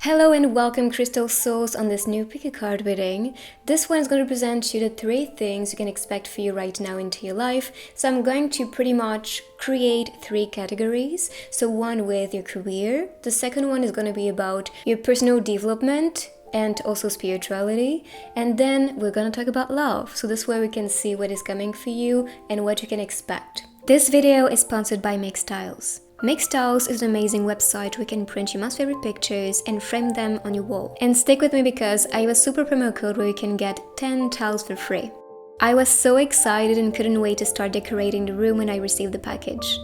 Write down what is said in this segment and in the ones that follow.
Hello and welcome Crystal Souls on this new pick a card reading. This one is going to present you the 3 things you can expect for you right now into your life. So I'm going to pretty much create 3 categories. So one with your career, the second one is going to be about your personal development and also spirituality, and then we're going to talk about love. So this way we can see what is coming for you and what you can expect. This video is sponsored by Make Styles. Make Styles is an amazing website where you can print your most favorite pictures and frame them on your wall. And stick with me because I have a super promo code where you can get 10 tiles for free. I was so excited and couldn't wait to start decorating the room when I received the package.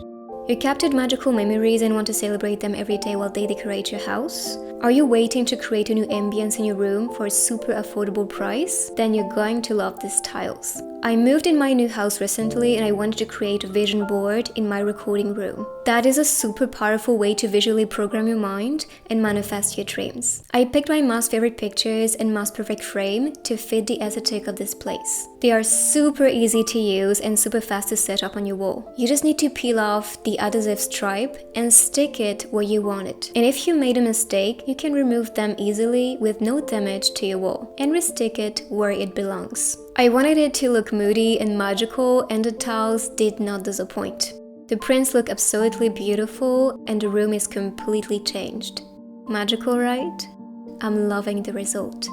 You captured magical memories and want to celebrate them every day while they decorate your house? Are you waiting to create a new ambience in your room for a super affordable price? Then you're going to love these tiles. I moved in my new house recently and I wanted to create a vision board in my recording room. That is a super powerful way to visually program your mind and manifest your dreams. I picked my most favorite pictures and most perfect frame to fit the aesthetic of this place. They are super easy to use and super fast to set up on your wall. You just need to peel off the adhesive stripe and stick it where you want it. And if you made a mistake, you can remove them easily with no damage to your wall and restick it where it belongs. I wanted it to look moody and magical, and the tiles did not disappoint. The prints look absolutely beautiful and the room is completely changed. Magical, right? I'm loving the result.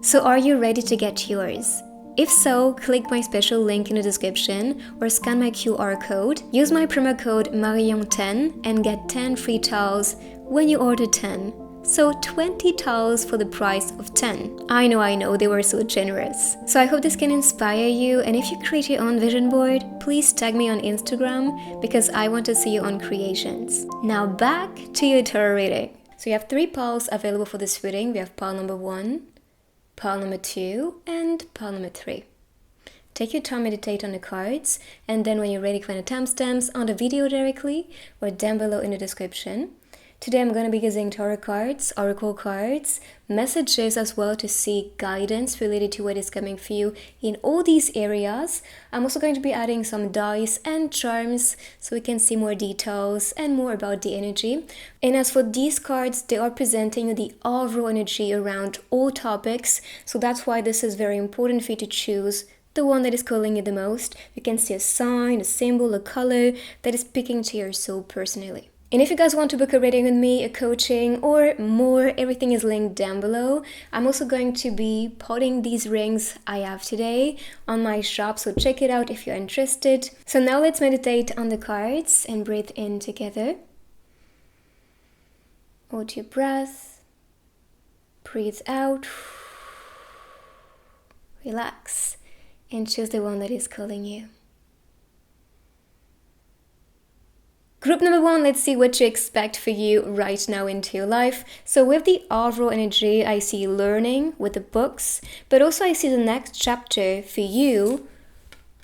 So are you ready to get yours? If so, click my special link in the description or scan my QR code. Use my promo code Marion10 and get 10 free tiles when you order 10. So 20 tiles for the price of 10. I know, they were so generous. So I hope this can inspire you, and if you create your own vision board, please tag me on Instagram because I want to see your own creations. Now back to your tarot reading. So you have 3 piles available for this reading. We have pile number 1, pile number 2, and pile number 3. Take your time, meditate on the cards, and then when you're ready, find the timestamps on the video directly or down below in the description. Today I'm going to be using tarot cards, oracle cards, messages as well to seek guidance related to what is coming for you in all these areas. I'm also going to be adding some dice and charms so we can see more details and more about the energy. And as for these cards, they are presenting the overall energy around all topics. So that's why this is very important for you to choose the one that is calling you the most. You can see a sign, a symbol, a color that is speaking to your soul personally. And if you guys want to book a reading with me, a coaching, or more, everything is linked down below. I'm also going to be potting these rings I have today on my shop, so check it out if you're interested. So now let's meditate on the cards and breathe in together. Hold your breath. Breathe out. Relax. And choose the one that is calling you. Group number 1, let's see what you expect for you right now into your life. So with the overall energy, I see learning with the books, but also I see the next chapter for you,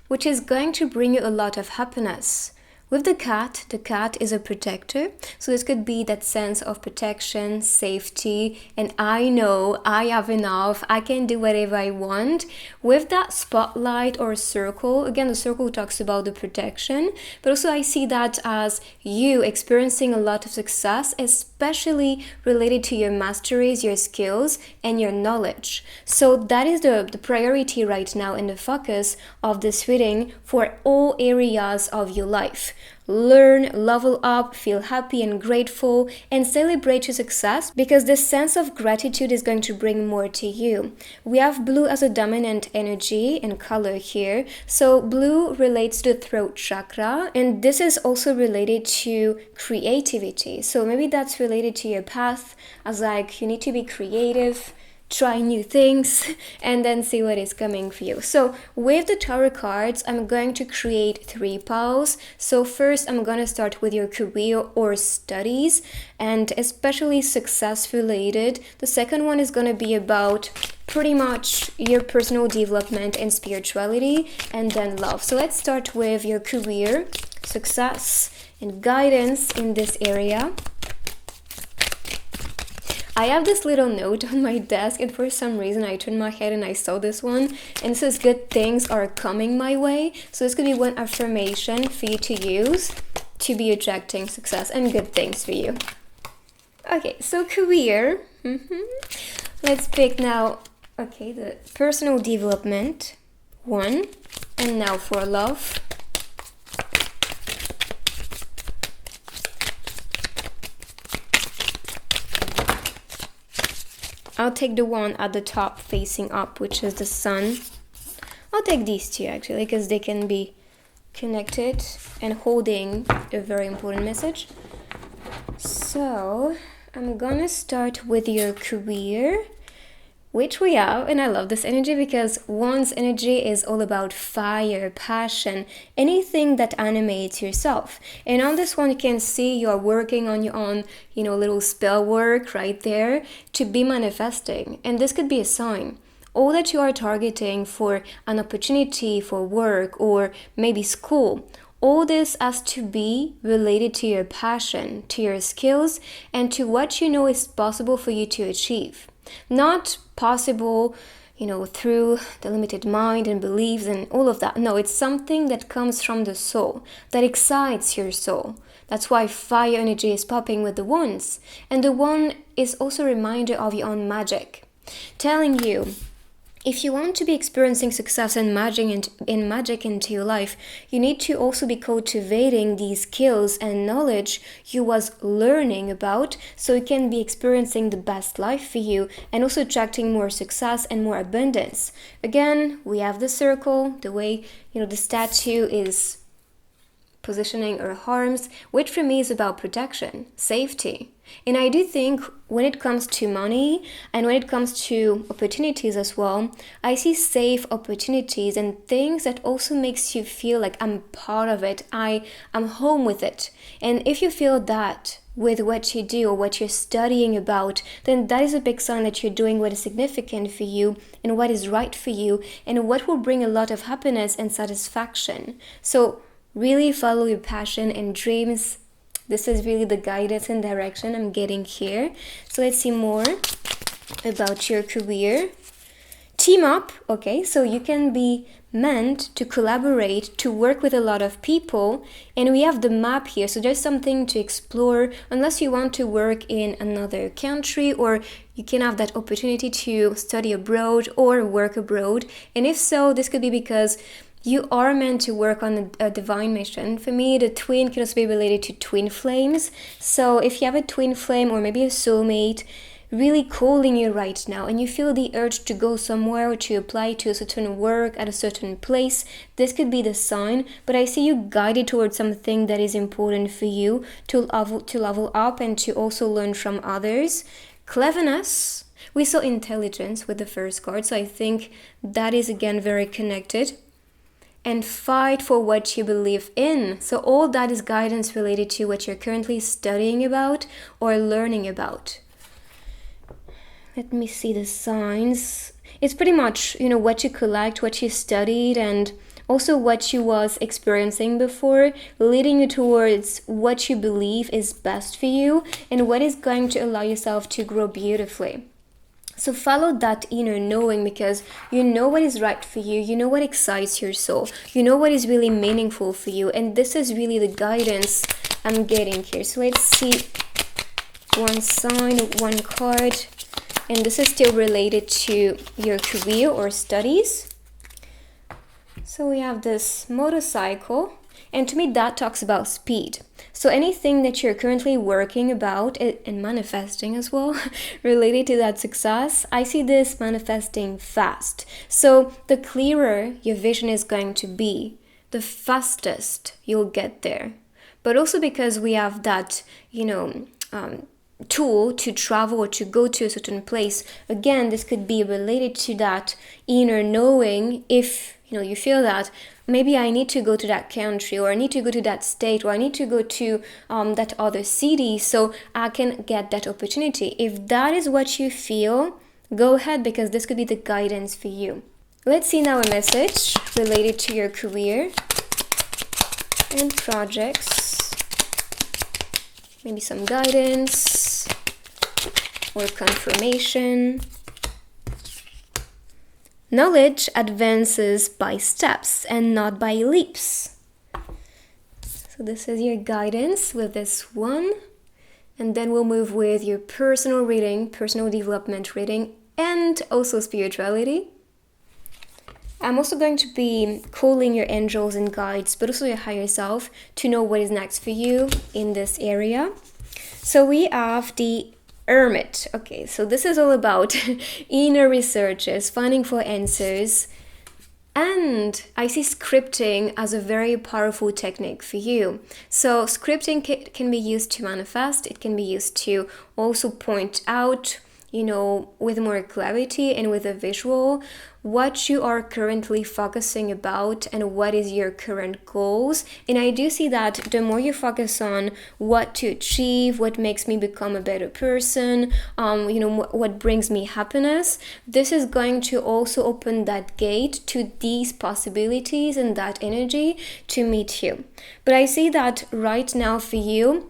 which is going to bring you a lot of happiness. With the cat is a protector, so this could be that sense of protection, safety, and I know I have enough, I can do whatever I want. With that spotlight or circle, again the circle talks about the protection, but also I see that as you experiencing a lot of success, especially related to your masteries, your skills, and your knowledge. So that is the priority right now and the focus of this reading for all areas of your life. Learn, level up, feel happy and grateful, and celebrate your success because this sense of gratitude is going to bring more to you. We have blue as a dominant energy and color here. So blue relates to the throat chakra, and this is also related to creativity. So maybe that's related to your path as like you need to be creative, try new things, and then see what is coming for you. So with the tarot cards, I'm going to create 3 piles. So first I'm going to start with your career or studies, and especially success related. The second one is going to be about pretty much your personal development and spirituality, and then love. So let's start with your career, success, and guidance in this area. I have this little note on my desk, and for some reason I turned my head and I saw this one, and it says good things are coming my way. So this could be one affirmation for you to use to be attracting success and good things for you. Okay, so career, Let's pick now, okay, the personal development, 1. And now for love. I'll take the one at the top facing up, which is the sun. I'll take these two actually, because they can be connected and holding a very important message. So I'm gonna start with your career, which we have, and I love this energy because one's energy is all about fire, passion, anything that animates yourself. And on this one, you can see you're working on your own, little spell work right there to be manifesting. And this could be a sign. All that you are targeting for an opportunity for work or maybe school, all this has to be related to your passion, to your skills, and to what you know is possible for you to achieve. Not possible, through the limited mind and beliefs and all of that. No, it's something that comes from the soul, that excites your soul. That's why fire energy is popping with the wands. And the one is also a reminder of your own magic, telling you, if you want to be experiencing success and magic into your life, you need to also be cultivating these skills and knowledge you was learning about, so you can be experiencing the best life for you and also attracting more success and more abundance. Again, we have the circle, the way, the statue is positioning her arms, which for me is about protection, safety. And I do think when it comes to money and when it comes to opportunities as well, I see safe opportunities and things that also makes you feel like I'm part of it, I'm home with it. And if you feel that with what you do or what you're studying about, then that is a big sign that you're doing what is significant for you and what is right for you and what will bring a lot of happiness and satisfaction. So really follow your passion and dreams. This is really the guidance and direction I'm getting here. So let's see more about your career. Team up, okay, so you can be meant to collaborate, to work with a lot of people, and we have the map here, so there's something to explore unless you want to work in another country, or you can have that opportunity to study abroad or work abroad. And if so, this could be because you are meant to work on a divine mission. For me, the twin can also be related to twin flames. So if you have a twin flame or maybe a soulmate really calling you right now and you feel the urge to go somewhere or to apply to a certain work at a certain place, this could be the sign. But I see you guided towards something that is important for you to level up and to also learn from others. Cleverness. We saw intelligence with the first card, so I think that is again very connected. And fight for what you believe in. So all that is guidance related to what you're currently studying about or learning about. Let me see the signs. It's pretty much, what you collect, what you studied, and also what you was experiencing before, leading you towards what you believe is best for you and what is going to allow yourself to grow beautifully. So follow that inner knowing, because you know what is right for you, you know what excites your soul, you know what is really meaningful for you, and this is really the guidance I'm getting here. So let's see one sign, one card, and this is still related to your career or studies. So we have this motorcycle, and to me that talks about speed. So anything that you're currently working about and manifesting as well, related to that success, I see this manifesting fast. So the clearer your vision is going to be, the fastest you'll get there. But also because we have that, tool to travel or to go to a certain place, again, this could be related to that inner knowing. If you feel that maybe I need to go to that country, or I need to go to that state, or I need to go to that other city so I can get that opportunity. If that is what you feel, go ahead, because this could be the guidance for you. Let's see now a message related to your career and projects. Maybe some guidance or confirmation. Knowledge advances by steps and not by leaps. So this is your guidance with this one and then we'll move with your personal reading, personal development reading, and also spirituality. I'm also going to be calling your angels and guides, but also your higher self, to know what is next for you in this area. So we have the Hermit. Okay, so this is all about inner researches, finding for answers. And I see scripting as a very powerful technique for you. So scripting can be used to manifest. It can be used to also point out, with more clarity and with a visual, what you are currently focusing about and what is your current goals. And I do see that the more you focus on what to achieve, what makes me become a better person, what brings me happiness, this is going to also open that gate to these possibilities and that energy to meet you. But I see that right now for you,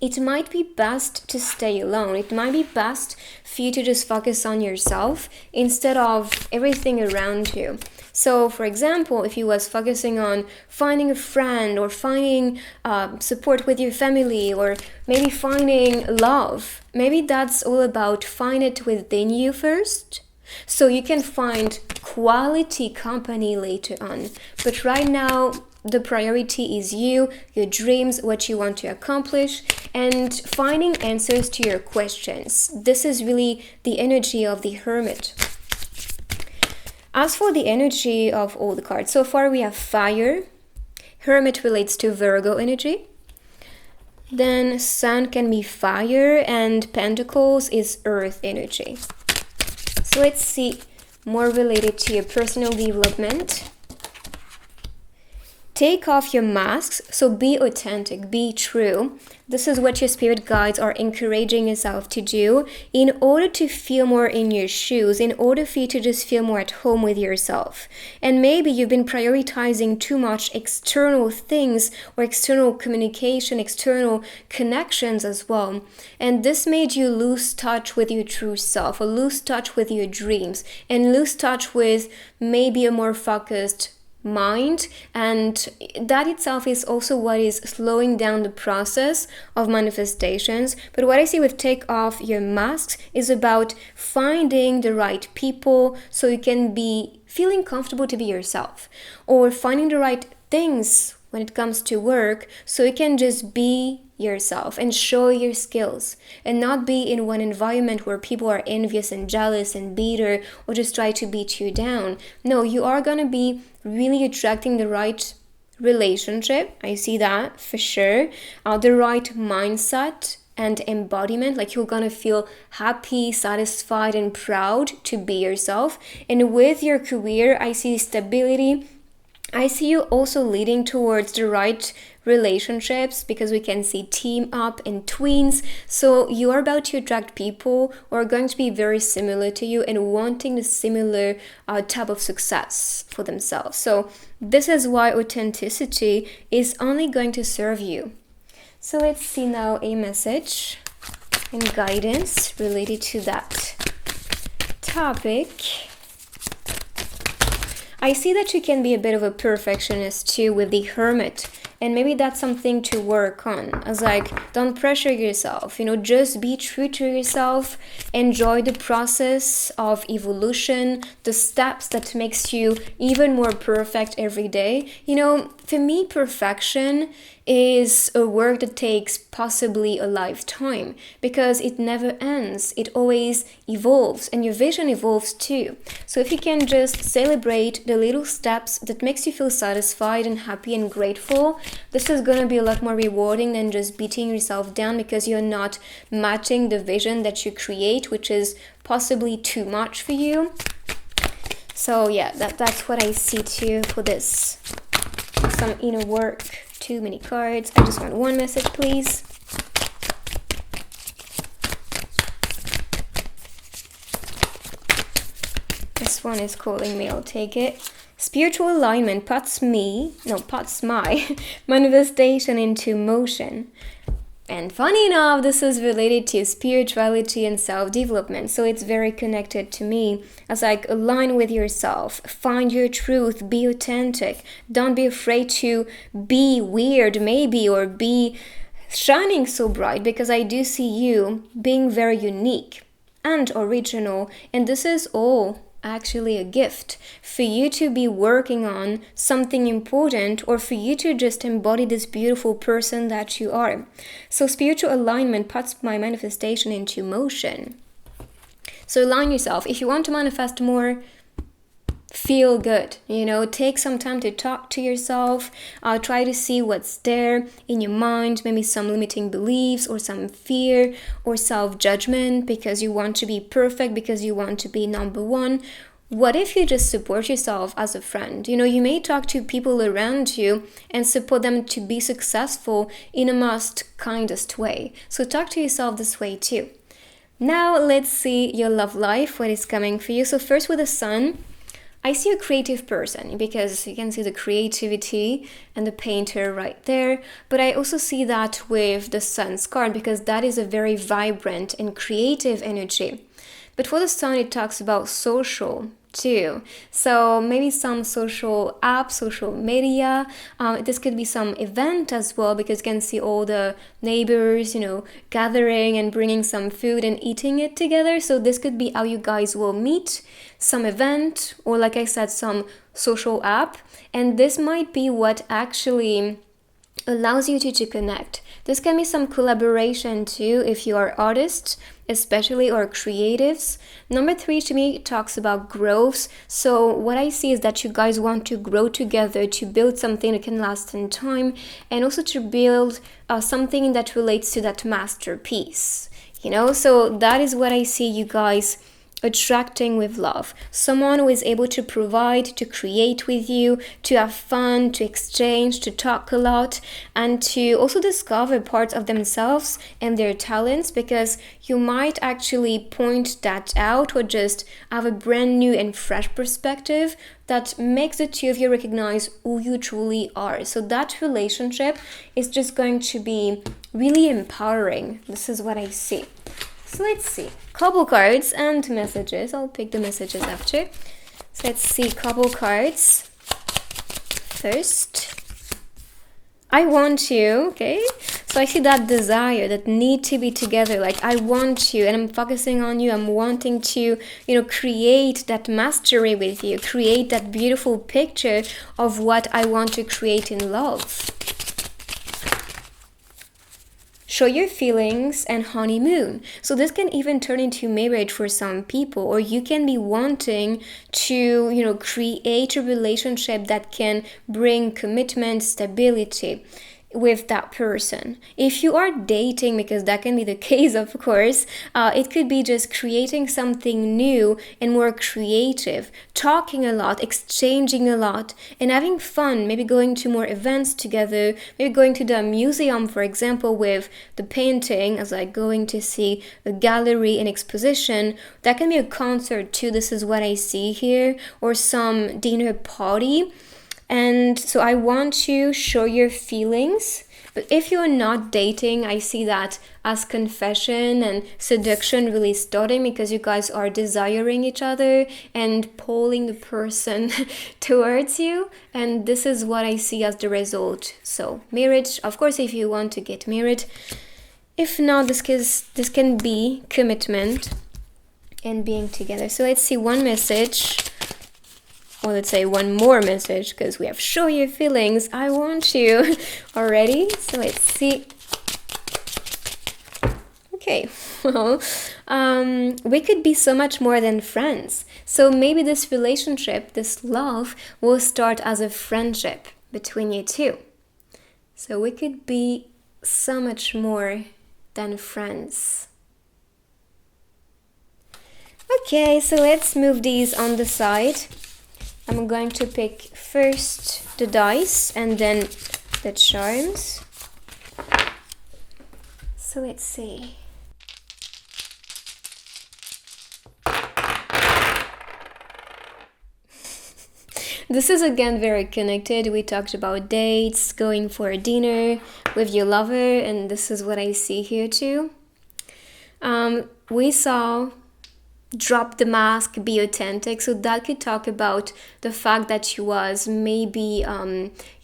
it might be best to stay alone. It might be best for you to just focus on yourself instead of everything around you. So, for example, if you was focusing on finding a friend or finding support with your family or maybe finding love, maybe that's all about find it within you first. So you can find quality company later on. But right now, the priority is you, your dreams, what you want to accomplish, and finding answers to your questions. This is really the energy of the Hermit. As for the energy of all the cards, so far we have Fire. Hermit relates to Virgo energy. Then Sun can be fire, and Pentacles is Earth energy. So let's see more related to your personal development. Take off your masks, so be authentic, be true. This is what your spirit guides are encouraging yourself to do in order to feel more in your shoes, in order for you to just feel more at home with yourself. And maybe you've been prioritizing too much external things or external communication, external connections as well. And this made you lose touch with your true self, or lose touch with your dreams, and lose touch with maybe a more focused mind, and that itself is also what is slowing down the process of manifestations. But what I see with take off your masks is about finding the right people so you can be feeling comfortable to be yourself, or finding the right things when it comes to work so you can just be yourself and show your skills and not be in one environment where people are envious and jealous and bitter or just try to beat you down. No, you are going to be really attracting the right relationship. I see that for sure. The right mindset and embodiment, like you're gonna feel happy, satisfied, and proud to be yourself. And with your career, I see stability. I see you also leading towards the right relationships, because we can see team up and twins. So you are about to attract people who are going to be very similar to you and wanting the similar type of success for themselves. So this is why authenticity is only going to serve you. So let's see now a message and guidance related to that topic. I see that you can be a bit of a perfectionist too with the Hermit. And maybe that's something to work on. As like, don't pressure yourself, just be true to yourself. Enjoy the process of evolution, the steps that makes you even more perfect every day. For me, perfection is a work that takes possibly a lifetime, because it never ends. It always evolves, and your vision evolves too. So if you can just celebrate the little steps that makes you feel satisfied and happy and grateful, this is going to be a lot more rewarding than just beating yourself down because you're not matching the vision that you create, which is possibly too much for you. So yeah, that's what I see too for this. Some inner work. Too many cards. I just want one message, please. This one is calling me, I'll take it. Spiritual alignment puts my manifestation into motion. And funny enough, this is related to spirituality and self-development, so it's very connected to me. As like, align with yourself, find your truth, be authentic. Don't be afraid to be weird maybe, or be shining so bright because I do see you being very unique and original, and this is all actually a gift for you to be working on something important, or for you to just embody this beautiful person that you are. So spiritual alignment puts my manifestation into motion. So align yourself. If you want to manifest more, feel good, take some time to talk to yourself. Try to see what's there in your mind, maybe some limiting beliefs or some fear or self-judgment because you want to be perfect, because you want to be number one. What if you just support yourself as a friend? You may talk to people around you and support them to be successful in a most kindest way. So talk to yourself this way too. Now let's see your love life, what is coming for you. So first with the sun, I see a creative person because you can see the creativity and the painter right there. But I also see that with the sun's card because that is a very vibrant and creative energy. But for the sun, it talks about social too. So maybe some social app, social media. This could be some event as well because you can see all the neighbors, gathering and bringing some food and eating it together. So this could be how you guys will meet, some event, or like I said, some social app. And this might be what actually allows you to connect. This can be some collaboration too if you are artists, especially, or creatives. Number 3 to me talks about growth. So what I see is that you guys want to grow together, to build something that can last in time, and also to build something that relates to that masterpiece. So that is what I see you guys attracting with love. Someone who is able to provide, to create with you, to have fun, to exchange, to talk a lot, and to also discover parts of themselves and their talents, because you might actually point that out or just have a brand new and fresh perspective that makes the two of you recognize who you truly are. So that relationship is just going to be really empowering. This is what I see. So let's see, couple cards and messages. I'll pick the messages after. So let's see, couple cards. First, I want you, okay? So I see that desire, that need to be together. Like I want you and I'm focusing on you. I'm wanting to, create that mastery with you, create that beautiful picture of what I want to create in love. Show your feelings and honeymoon. So this can even turn into marriage for some people, or you can be wanting to, create a relationship that can bring commitment, stability with that person. If you are dating, because that can be the case, of course, it could be just creating something new and more creative, talking a lot, exchanging a lot, and having fun, maybe going to more events together, maybe going to the museum, for example, with the painting, as like going to see a gallery and exposition. That can be a concert too, this is what I see here, or some dinner party. And so I want to show your feelings. But if you're not dating, I see that as confession and seduction really starting, because you guys are desiring each other and pulling the person towards you. And this is what I see as the result. So marriage, of course, if you want to get married. If not, this can be commitment and being together. So let's see one message. Or let's say one more message, because we have show your feelings, I want you already. So let's see. Okay, well, we could be so much more than friends. So maybe this relationship, this love, will start as a friendship between you two. So we could be so much more than friends. Okay, so let's move these on the side. I'm going to pick first the dice and then the charms. So let's see. This is again very connected. We talked about dates, going for a dinner with your lover, and this is what I see here too. We saw drop the mask, be authentic. So that could talk about the fact that you was maybe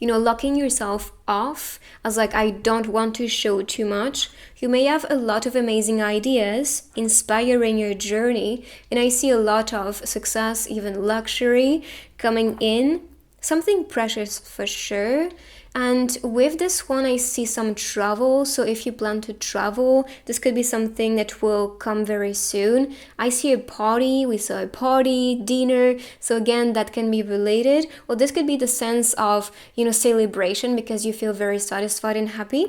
locking yourself off, as like, I don't want to show too much. You may have a lot of amazing ideas inspiring your journey, and I see a lot of success, even luxury coming in, something precious for sure. And with this one, I see some travel. So if you plan to travel, this could be something that will come very soon. I see a party. We saw a party, dinner. So again, that can be related. Or this could be the sense of, celebration because you feel very satisfied and happy.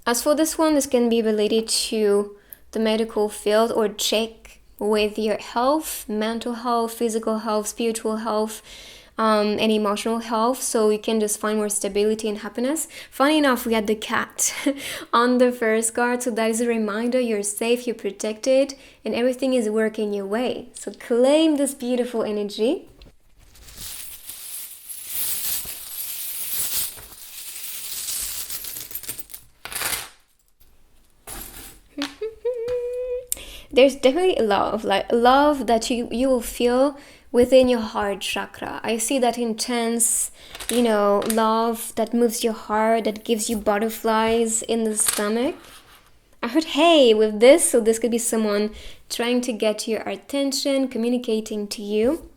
As for this one, this can be related to the medical field or check with your health, mental health, physical health, spiritual health, and emotional health, so you can just find more stability and happiness. Funny enough, we had the cat on the first card, so that is a reminder you're safe, you're protected, and everything is working your way. So claim this beautiful energy. There's definitely love that you will feel within your heart chakra. I see that intense, love that moves your heart, that gives you butterflies in the stomach. I heard hey with this, so this could be someone trying to get your attention, communicating to you.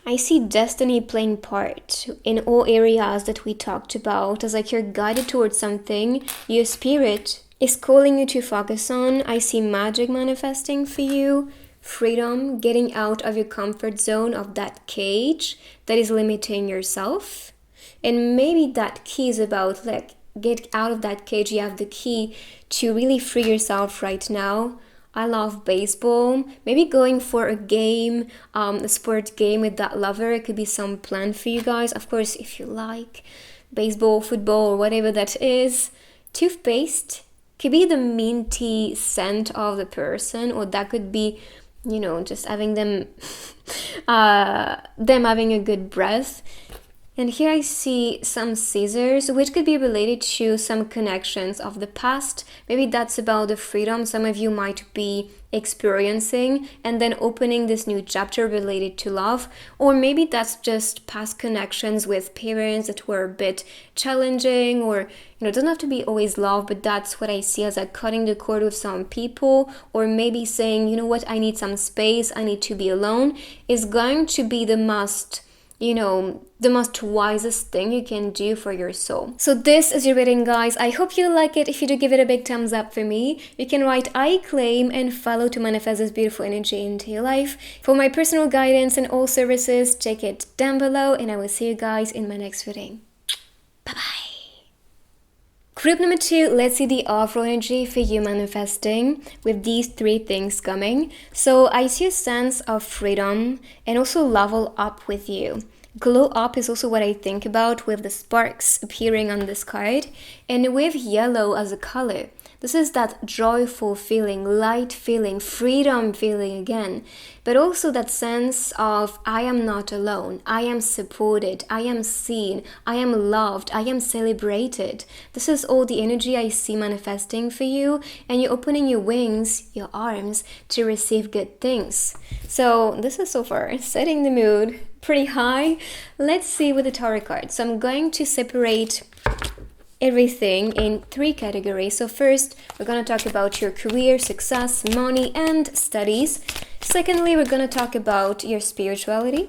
I see destiny playing part in all areas that we talked about, as like you're guided towards something, your spirit is calling you to focus on. I see magic manifesting for you, freedom, getting out of your comfort zone, of that cage that is limiting yourself. And maybe that key is about like, get out of that cage. You have the key to really free yourself right now. I love baseball. Maybe going for a game, a sport game with that lover. It could be some plan for you guys. Of course, if you like baseball, football, or whatever that is. Toothpaste could be the minty scent of the person, or that could be, just having them having a good breath. And here I see some scissors, which could be related to some connections of the past. Maybe that's about the freedom some of you might be experiencing, and then opening this new chapter related to love. Or maybe that's just past connections with parents that were a bit challenging, or, it doesn't have to be always love, but that's what I see as like cutting the cord with some people, or maybe saying, I need some space, I need to be alone, is going to be the most wisest thing you can do for your soul. So this is your reading, guys. I hope you like it. If you do, give it a big thumbs up for me. You can write I claim and follow to manifest this beautiful energy into your life. For my personal guidance and all services, check it down below, and I will see you guys in my next reading. Bye-bye. Group number 2, let's see the overall energy for you manifesting with these 3 things coming. So I see a sense of freedom and also level up with you. Glow up is also what I think about with the sparks appearing on this card, and with yellow as a color. This is that joyful feeling, light feeling, freedom feeling again, but also that sense of I am not alone, I am supported, I am seen, I am loved, I am celebrated. This is all the energy I see manifesting for you, and you're opening your wings, your arms, to receive good things. So this is so far setting the mood pretty high. Let's see with the tarot cards. So I'm going to separate everything in 3 categories. So first, we're going to talk about your career, success, money, and studies. Secondly, we're going to talk about your spirituality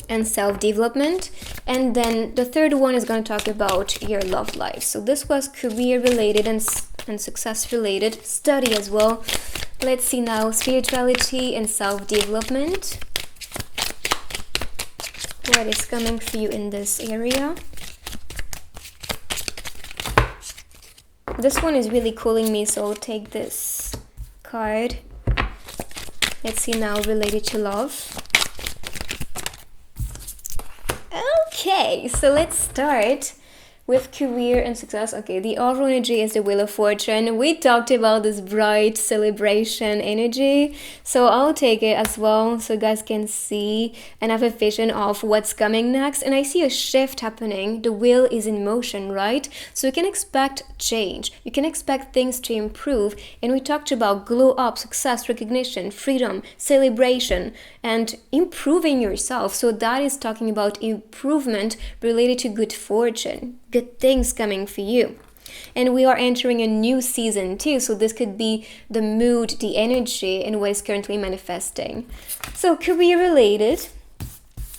and self-development. And then the third one is going to talk about your love life. So this was career related and success related, study as well. Let's see now spirituality and self-development. What is coming for you in this area? This one is really calling me, so I'll take this card. Let's see now related to love. Okay, so let's start with career and success, okay, the overall energy is the Wheel of Fortune. We talked about this bright celebration energy, so I'll take it as well so you guys can see and have a vision of what's coming next. And I see a shift happening. The wheel is in motion, right? So you can expect change. You can expect things to improve. And we talked about glow up, success, recognition, freedom, celebration, and improving yourself. So that is talking about improvement related to good fortune, good things coming for you. And we are entering a new season too, so this could be the mood, the energy, and what is currently manifesting. So career related,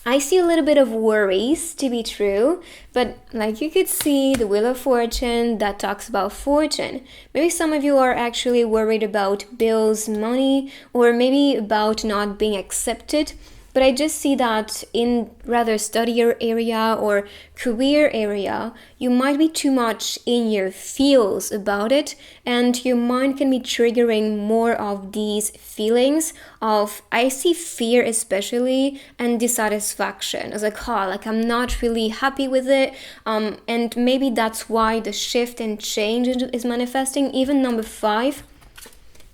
I see a little bit of worries to be true, but like you could see the Wheel of Fortune that talks about fortune. Maybe some of you are actually worried about bills, money, or maybe about not being accepted. But I just see that in rather studier area or career area, you might be too much in your feels about it, and your mind can be triggering more of these feelings of, I see fear especially, and dissatisfaction. It's like, like I'm not really happy with it, and maybe that's why the shift and change is manifesting. Even number 5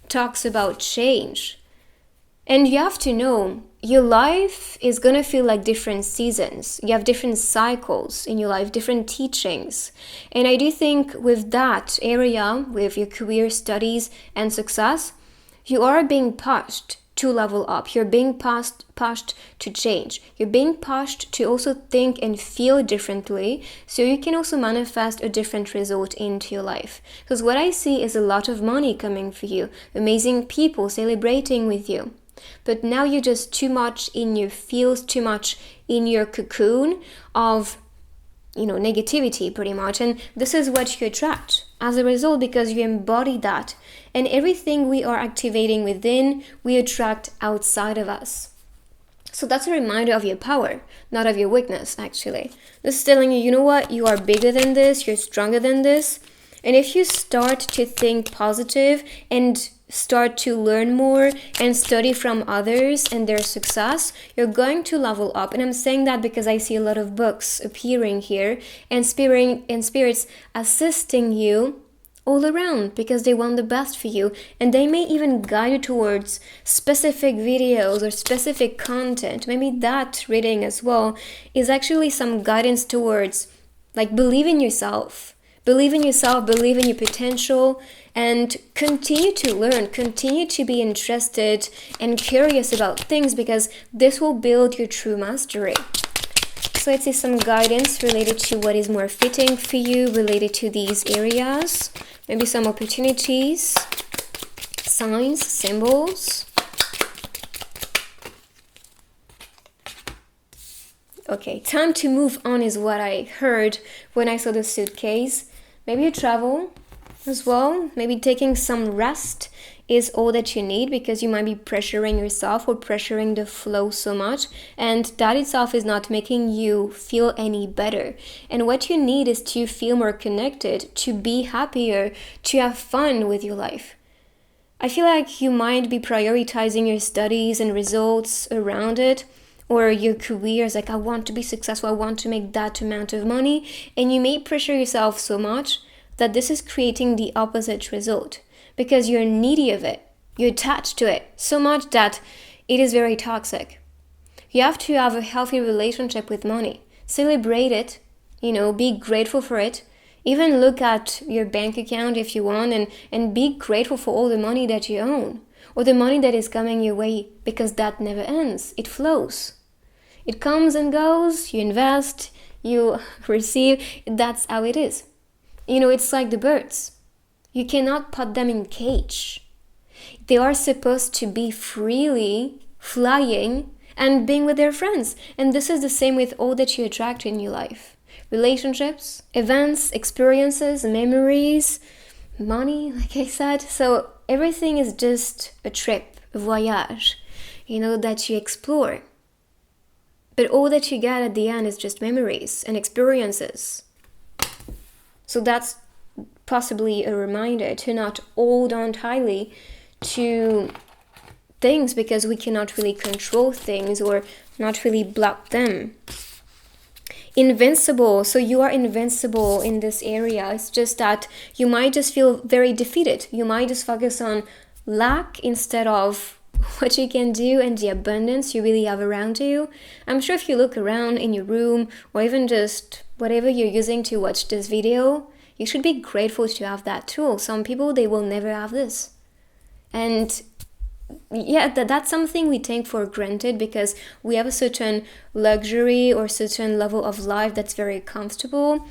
talks about change. And you have to know, your life is going to feel like different seasons. You have different cycles in your life, different teachings. And I do think with that area, with your career, studies, and success, you are being pushed to level up. You're being pushed to change. You're being pushed to also think and feel differently, so you can also manifest a different result into your life. Because what I see is a lot of money coming for you, amazing people celebrating with you. But now you're just too much in your feels, too much in your cocoon of, negativity pretty much. And this is what you attract as a result, because you embody that. And everything we are activating within, we attract outside of us. So that's a reminder of your power, not of your weakness, actually. This is telling you, you know what? You are bigger than this. You're stronger than this. And if you start to think positive and start to learn more and study from others and their success, you're going to level up. And I'm saying that because I see a lot of books appearing here and spirits assisting you all around, because they want the best for you, and they may even guide you towards specific videos or specific content. Maybe that reading as well is actually some guidance towards, like, believe in yourself, believe in your potential, and continue to learn, continue to be interested and curious about things, because this will build your true mastery. So let's see some guidance related to what is more fitting for you related to these areas. Maybe some opportunities, signs, symbols. Okay, time to move on is what I heard when I saw the suitcase. Maybe you travel as well. Maybe taking some rest is all that you need, because you might be pressuring yourself or pressuring the flow so much, and that itself is not making you feel any better. And what you need is to feel more connected, to be happier, to have fun with your life. I feel like you might be prioritizing your studies and results around it, or your career is like, I want to be successful, I want to make that amount of money, and you may pressure yourself so much that this is creating the opposite result, because you're needy of it. You're attached to it so much that it is very toxic. You have to have a healthy relationship with money. Celebrate it, be grateful for it. Even look at your bank account if you want, and be grateful for all the money that you own, or the money that is coming your way, because that never ends. It flows. It comes and goes. You invest, you receive. That's how it is. It's like the birds. You cannot put them in a cage. They are supposed to be freely flying and being with their friends. And this is the same with all that you attract in your life. Relationships, events, experiences, memories, money, like I said. So everything is just a trip, a voyage, that you explore. But all that you get at the end is just memories and experiences. So that's possibly a reminder to not hold on tightly to things, because we cannot really control things or not really block them. invincible. So you are invincible in this area. It's just that you might just feel very defeated. You might just focus on lack instead of what you can do and the abundance you really have around you. I'm sure if you look around in your room or even just whatever you're using to watch this video, you should be grateful to have that tool. Some people, they will never have this. And yeah, that's something we take for granted because we have a certain luxury or certain level of life that's very comfortable.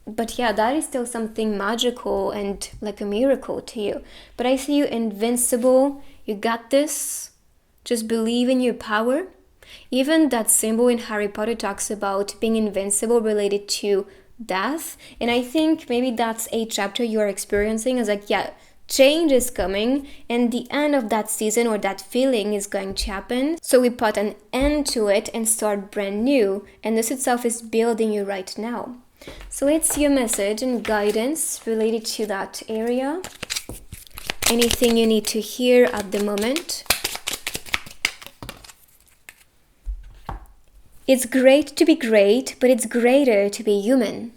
But yeah, that is still something magical and like a miracle to you. But I see you invincible. You got this. Just believe in your power. Even that symbol in Harry Potter talks about being invincible related to death. And I think maybe that's a chapter you are experiencing as like, yeah, change is coming and the end of that season or that feeling is going to happen. So we put an end to it and start brand new. And this itself is building you right now. So it's your message and guidance related to that area. Anything you need to hear at the moment. It's great to be great, but it's greater to be human.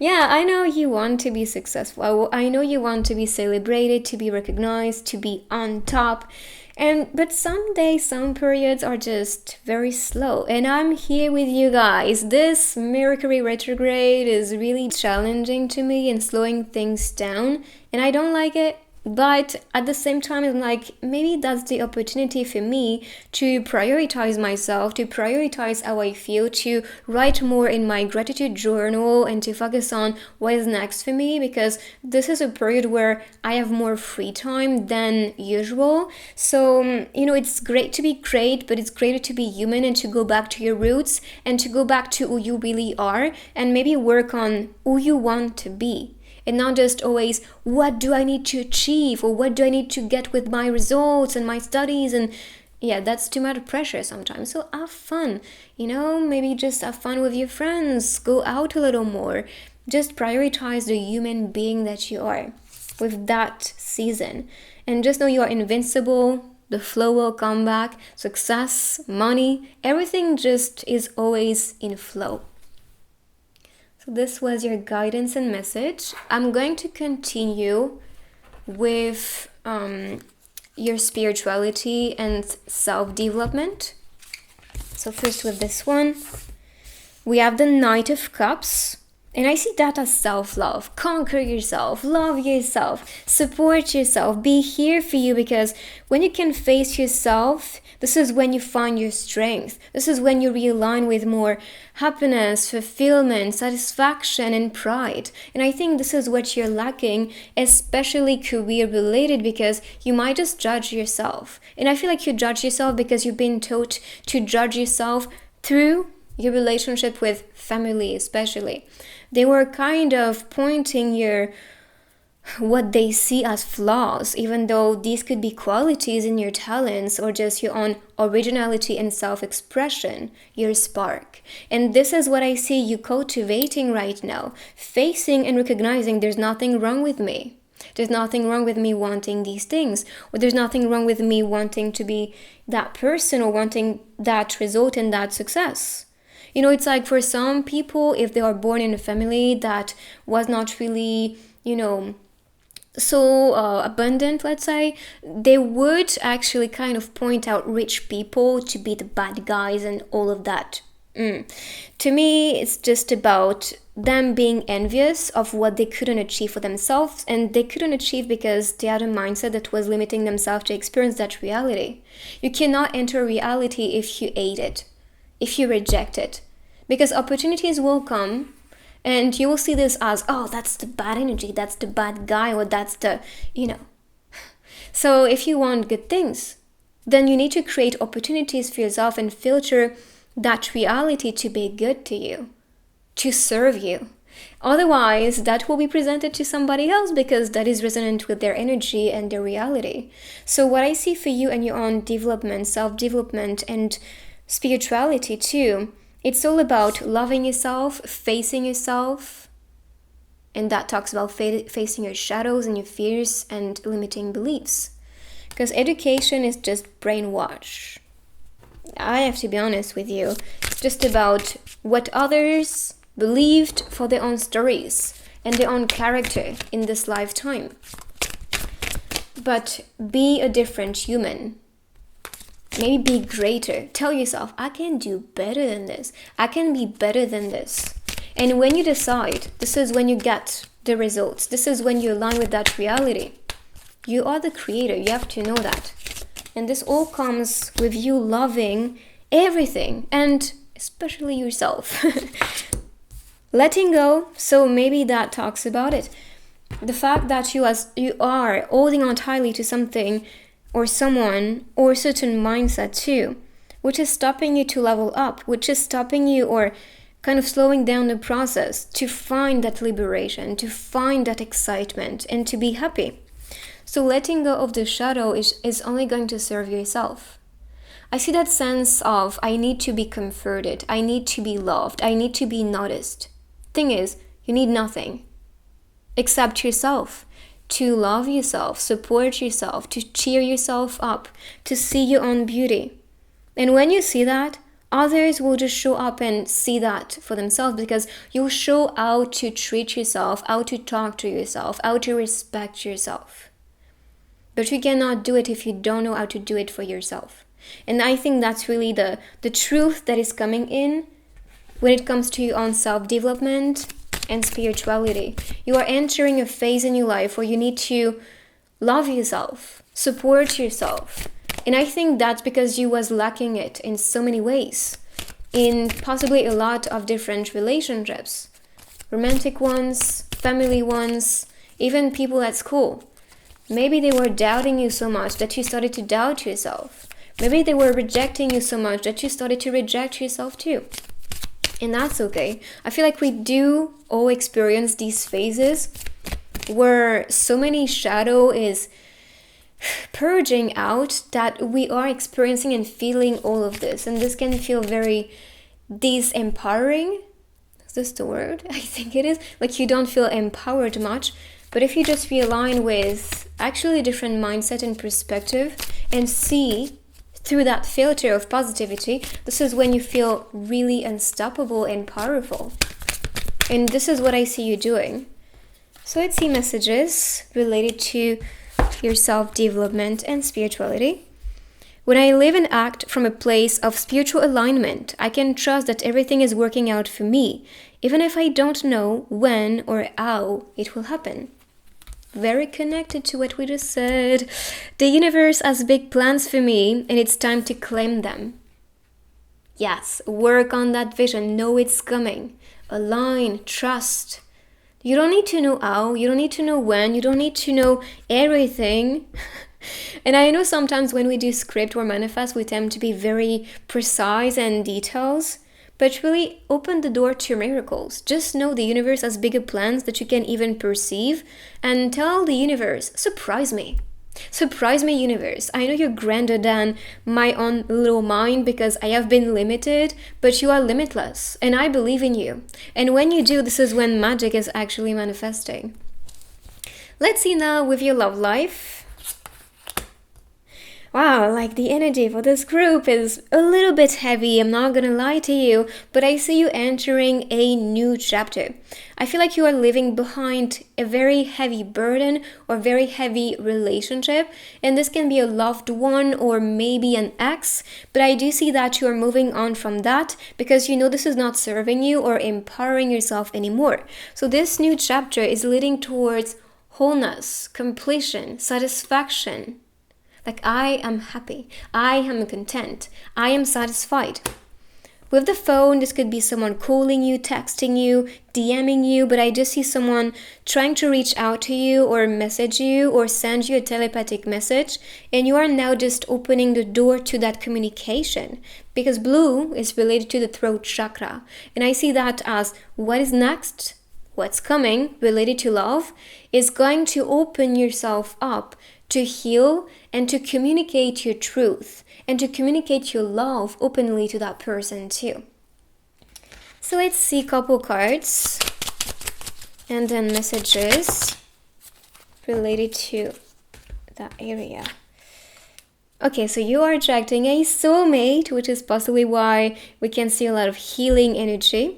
Yeah, I know you want to be successful. I know you want to be celebrated, to be recognized, to be on top. But some days, some periods are just very slow. And I'm here with you guys. This Mercury retrograde is really challenging to me and slowing things down. And I don't like it. But at the same time, I'm like, maybe that's the opportunity for me to prioritize myself, to prioritize how I feel, to write more in my gratitude journal and to focus on what is next for me, because this is a period where I have more free time than usual. So, it's great to be great, but it's greater to be human and to go back to your roots and to go back to who you really are and maybe work on who you want to be. And not just always, what do I need to achieve or what do I need to get with my results and my studies? And yeah, that's too much pressure sometimes. So have fun, maybe just have fun with your friends, go out a little more. Just prioritize the human being that you are with that season. And just know you are invincible. The flow will come back. Success, money, everything just is always in flow. So this was your guidance and message. I'm going to continue with your spirituality and self-development. So first with this one, we have the Knight of Cups. And I see that as self-love. Conquer yourself, love yourself, support yourself, be here for you, because when you can face yourself, this is when you find your strength. This is when you realign with more happiness, fulfillment, satisfaction, and pride. And I think this is what you're lacking, especially career-related, because you might just judge yourself. And I feel like you judge yourself because you've been taught to judge yourself through your relationship with family, especially. They were kind of pointing what they see as flaws, even though these could be qualities in your talents or just your own originality and self-expression, your spark. And this is what I see you cultivating right now, facing and recognizing there's nothing wrong with me. There's nothing wrong with me wanting these things, or there's nothing wrong with me wanting to be that person or wanting that result and that success. It's like for some people, if they are born in a family that was not really, so abundant, let's say, they would actually kind of point out rich people to be the bad guys and all of that. To me, it's just about them being envious of what they couldn't achieve for themselves, and they couldn't achieve because they had a mindset that was limiting themselves to experience that reality. You cannot enter reality if you hate it, if you reject it, because opportunities will come and you will see this as, oh, that's the bad energy, that's the bad guy, or that's the, So if you want good things, then you need to create opportunities for yourself and filter that reality to be good to you, to serve you. Otherwise, that will be presented to somebody else because that is resonant with their energy and their reality. So what I see for you and your own development, self-development, and spirituality too, it's all about loving yourself, facing yourself, and that talks about facing your shadows and your fears and limiting beliefs. Because education is just brainwash. I have to be honest with you. It's just about what others believed for their own stories and their own character in this lifetime. But be a different human. Maybe be greater. Tell yourself, I can do better than this. I can be better than this. And when you decide, this is when you get the results. This is when you align with that reality. You are the creator. You have to know that. And this all comes with you loving everything, and especially yourself. Letting go, so maybe that talks about it. The fact that you are holding on tightly to something or someone or a certain mindset too, which is stopping you to level up, which is stopping you or kind of slowing down the process to find that liberation, to find that excitement, and to be happy. So letting go of the shadow is only going to serve yourself. I see that sense of, I need to be comforted, I need to be loved, I need to be noticed. Thing is, you need nothing except yourself, to love yourself, support yourself, to cheer yourself up, to see your own beauty. And when you see that, others will just show up and see that for themselves, because you'll show how to treat yourself, how to talk to yourself, how to respect yourself. But you cannot do it if you don't know how to do it for yourself. And I think that's really the truth that is coming in when it comes to your own self-development and spirituality. You are entering a phase in your life where you need to love yourself, support yourself. And I think that's because you was lacking it in so many ways, in possibly a lot of different relationships, romantic ones, family ones, even people at school. Maybe they were doubting you so much that you started to doubt yourself. Maybe they were rejecting you so much that you started to reject yourself too. And that's okay. I feel like we do all experience these phases where so many shadow is purging out that we are experiencing and feeling all of this. And this can feel very disempowering. Is this the word? I think it is. Like you don't feel empowered much. But if you just realign with actually a different mindset and perspective and see through that filter of positivity, this is when you feel really unstoppable and powerful. And this is what I see you doing. So let's see messages related to your self-development and spirituality. When I live and act from a place of spiritual alignment, I can trust that everything is working out for me, even if I don't know when or how it will happen. Very connected to what we just said. The universe has big plans for me, and it's time to claim them. Yes, work on that vision. Know it's coming. Align, trust. You don't need to know how, you don't need to know when, you don't need to know everything. And I know sometimes when we do script or manifest, we tend to be very precise and details. But really open the door to your miracles. Just know the universe has bigger plans that you can even perceive, and tell the universe, surprise me. Surprise me, universe. I know you're grander than my own little mind because I have been limited, but you are limitless and I believe in you. And when you do, this is when magic is actually manifesting. Let's see now with your love life. Wow, like the energy for this group is a little bit heavy, I'm not gonna lie to you, but I see you entering a new chapter. I feel like you are leaving behind a very heavy burden or very heavy relationship, and this can be a loved one or maybe an ex, but I do see that you are moving on from that because you know this is not serving you or empowering yourself anymore. So this new chapter is leading towards wholeness, completion, satisfaction. Like, I am happy, I am content, I am satisfied. With the phone, this could be someone calling you, texting you, DMing you, but I just see someone trying to reach out to you or message you or send you a telepathic message, and you are now just opening the door to that communication because blue is related to the throat chakra. And I see that as what is next, what's coming related to love is going to open yourself up to heal and to communicate your truth and to communicate your love openly to that person too. So let's see couple cards and then messages related to that area. Okay, so you are attracting a soulmate, which is possibly why we can see a lot of healing energy.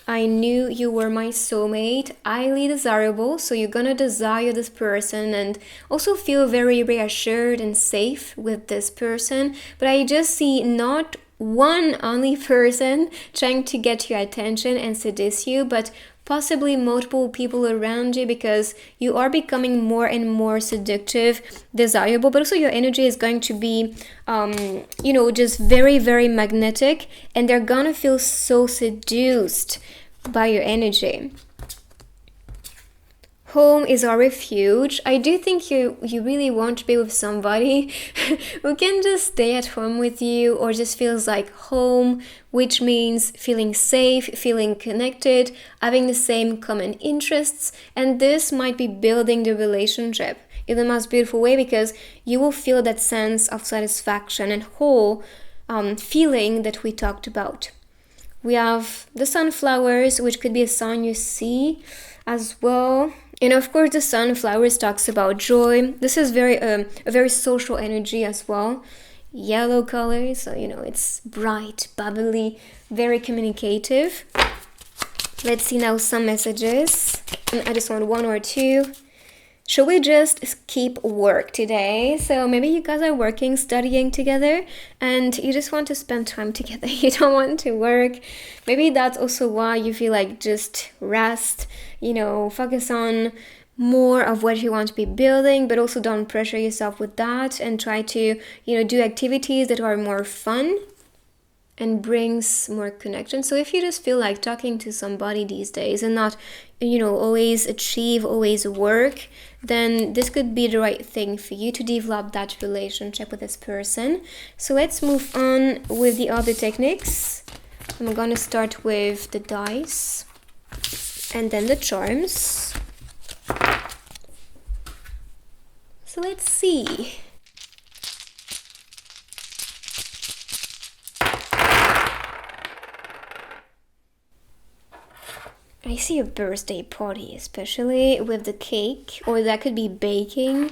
I knew you were my soulmate, highly desirable, so you're gonna desire this person and also feel very reassured and safe with this person. But I just see not one only person trying to get your attention and seduce you, but possibly multiple people around you, because you are becoming more and more seductive, desirable, but also your energy is going to be just very, very magnetic, and they're gonna feel so seduced by your energy. Home is our refuge. I do think you really want to be with somebody who can just stay at home with you, or just feels like home, which means feeling safe, feeling connected, having the same common interests, and this might be building the relationship in the most beautiful way, because you will feel that sense of satisfaction and whole feeling that we talked about. We have the sunflowers, which could be a sign you see as well. And of course, the sunflowers talks about joy. This is a very social energy as well. Yellow color, so it's bright, bubbly, very communicative. Let's see now some messages. And I just want one or two. Should we just skip work today? So maybe you guys are working, studying together, and you just want to spend time together. You don't want to work. Maybe that's also why you feel like just rest, focus on more of what you want to be building, but also don't pressure yourself with that, and try to, do activities that are more fun and brings more connection. So if you just feel like talking to somebody these days and not, always work, then this could be the right thing for you to develop that relationship with this person. So let's move on with the other techniques. I'm gonna start with the dice and then the charms. So let's see. I see a birthday party, especially with the cake, or that could be baking,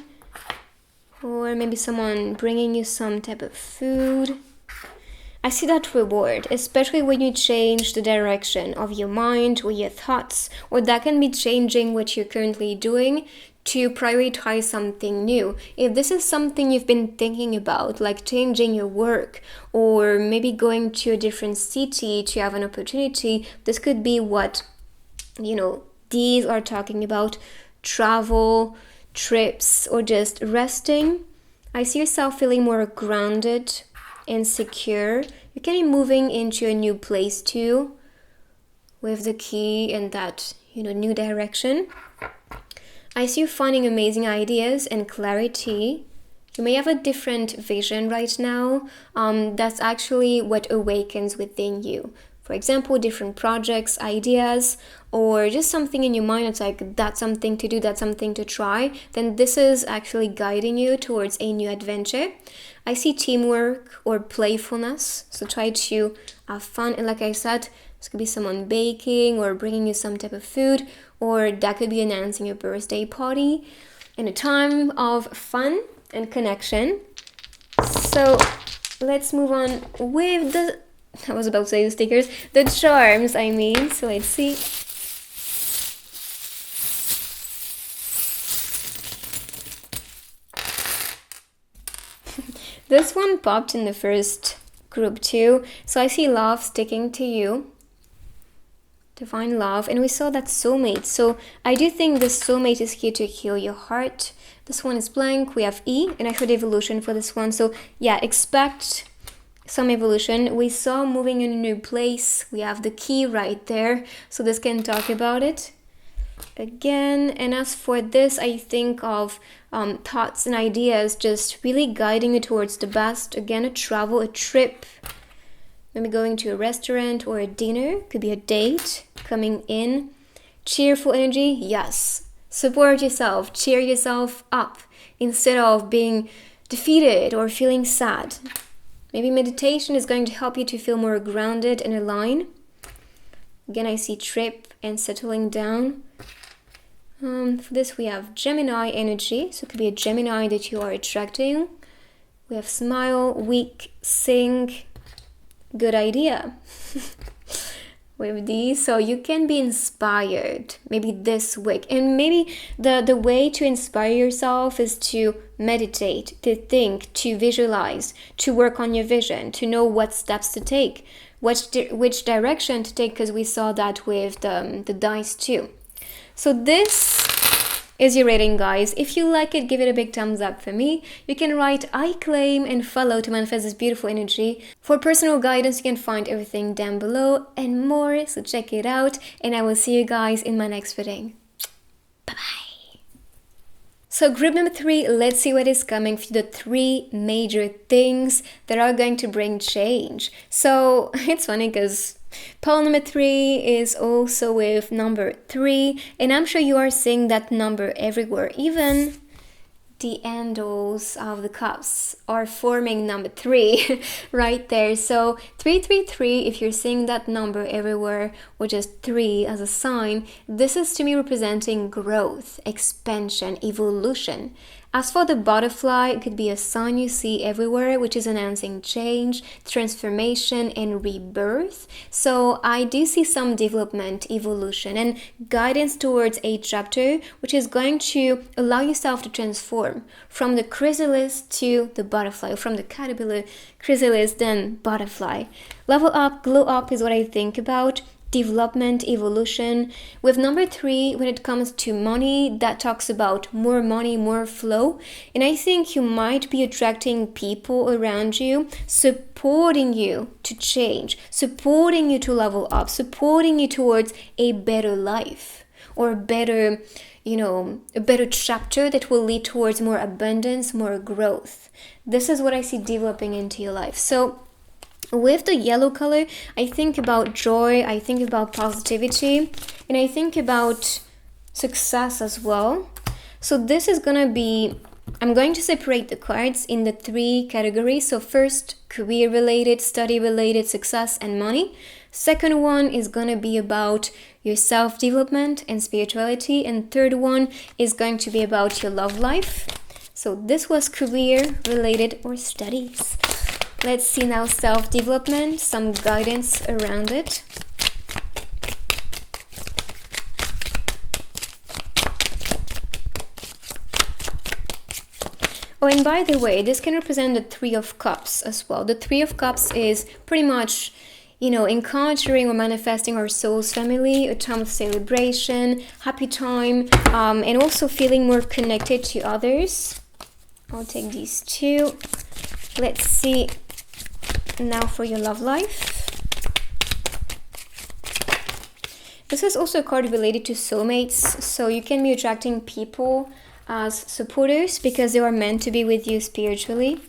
or maybe someone bringing you some type of food. I see that reward, especially when you change the direction of your mind or your thoughts, or that can be changing what you're currently doing to prioritize something new. If this is something you've been thinking about, like changing your work, or maybe going to a different city to have an opportunity, this could be what these are talking about: travel, trips, or just resting. I see yourself feeling more grounded and secure. You can be moving into a new place too, with the key and that, new direction. I see you finding amazing ideas and clarity. You may have a different vision right now. That's actually what awakens within you. For example, different projects, ideas, or just something in your mind that's like, that's something to do, that's something to try, then this is actually guiding you towards a new adventure. I see teamwork or playfulness, so try to have fun. And like I said, this could be someone baking or bringing you some type of food, or that could be announcing your birthday party in a time of fun and connection. So let's move on with I was about to say the stickers, the charms, I mean. So let's see. This one popped in the first group too. So I see love sticking to you. Divine love. And we saw that soulmate. So I do think this soulmate is here to heal your heart. This one is blank. We have E, and I heard evolution for this one. So yeah, expect some evolution. We saw moving in a new place. We have the key right there, so this can talk about it again. And as for this, I think of thoughts and ideas just really guiding you towards the best. Again, a travel, a trip, maybe going to a restaurant or a dinner, could be a date coming in. Cheerful energy, yes. Support yourself, cheer yourself up instead of being defeated or feeling sad. Maybe meditation is going to help you to feel more grounded and aligned. Again, I see trip and settling down. For this, we have Gemini energy. So it could be a Gemini that you are attracting. We have smile, weak, sing. Good idea. With these, so you can be inspired maybe this week, and maybe the way to inspire yourself is to meditate, to think, to visualize, to work on your vision, to know what steps to take, which direction to take, because we saw that with the dice too. So this is your rating, guys. If you like it, give it a big thumbs up for me. You can write I claim and follow to manifest this beautiful energy. For personal guidance, you can find everything down below and more, so check it out, and I will see you guys in my next reading. Bye bye. So group number 3, let's see what is coming for the 3 major things that are going to bring change. So it's funny because pile number 3 is also with number 3, and I'm sure you are seeing that number everywhere. Even the angels of the cups are forming number 3 right there. So 333, if you're seeing that number everywhere, or just 3 as a sign, this is to me representing growth, expansion, evolution. As for the butterfly, it could be a sign you see everywhere, which is announcing change, transformation, and rebirth. So I do see some development, evolution, and guidance towards a chapter, which is going to allow yourself to transform from the chrysalis to the butterfly, from the caterpillar, chrysalis, then butterfly. Level up, glow up is what I think about. Development, evolution. With number 3, when it comes to money, that talks about more money, more flow. And I think you might be attracting people around you, supporting you to change, supporting you to level up, supporting you towards a better life, or a better chapter that will lead towards more abundance, more growth. This is what I see developing into your life. So with the yellow color, I think about joy, I think about positivity, and I think about success as well. So this is gonna be, I'm going to separate the cards in the 3 categories. So first, career related, study related, success and money. Second one is gonna be about your self-development and spirituality. And third one is going to be about your love life. So this was career related or studies. Let's see now self-development, some guidance around it. Oh, and by the way, this can represent the 3 of Cups as well. The 3 of Cups is pretty much, encountering or manifesting our soul's family, a time of celebration, happy time, and also feeling more connected to others. I'll take these 2. Let's see now for your love life. This is also a card related to soulmates, so you can be attracting people as supporters because they are meant to be with you spiritually.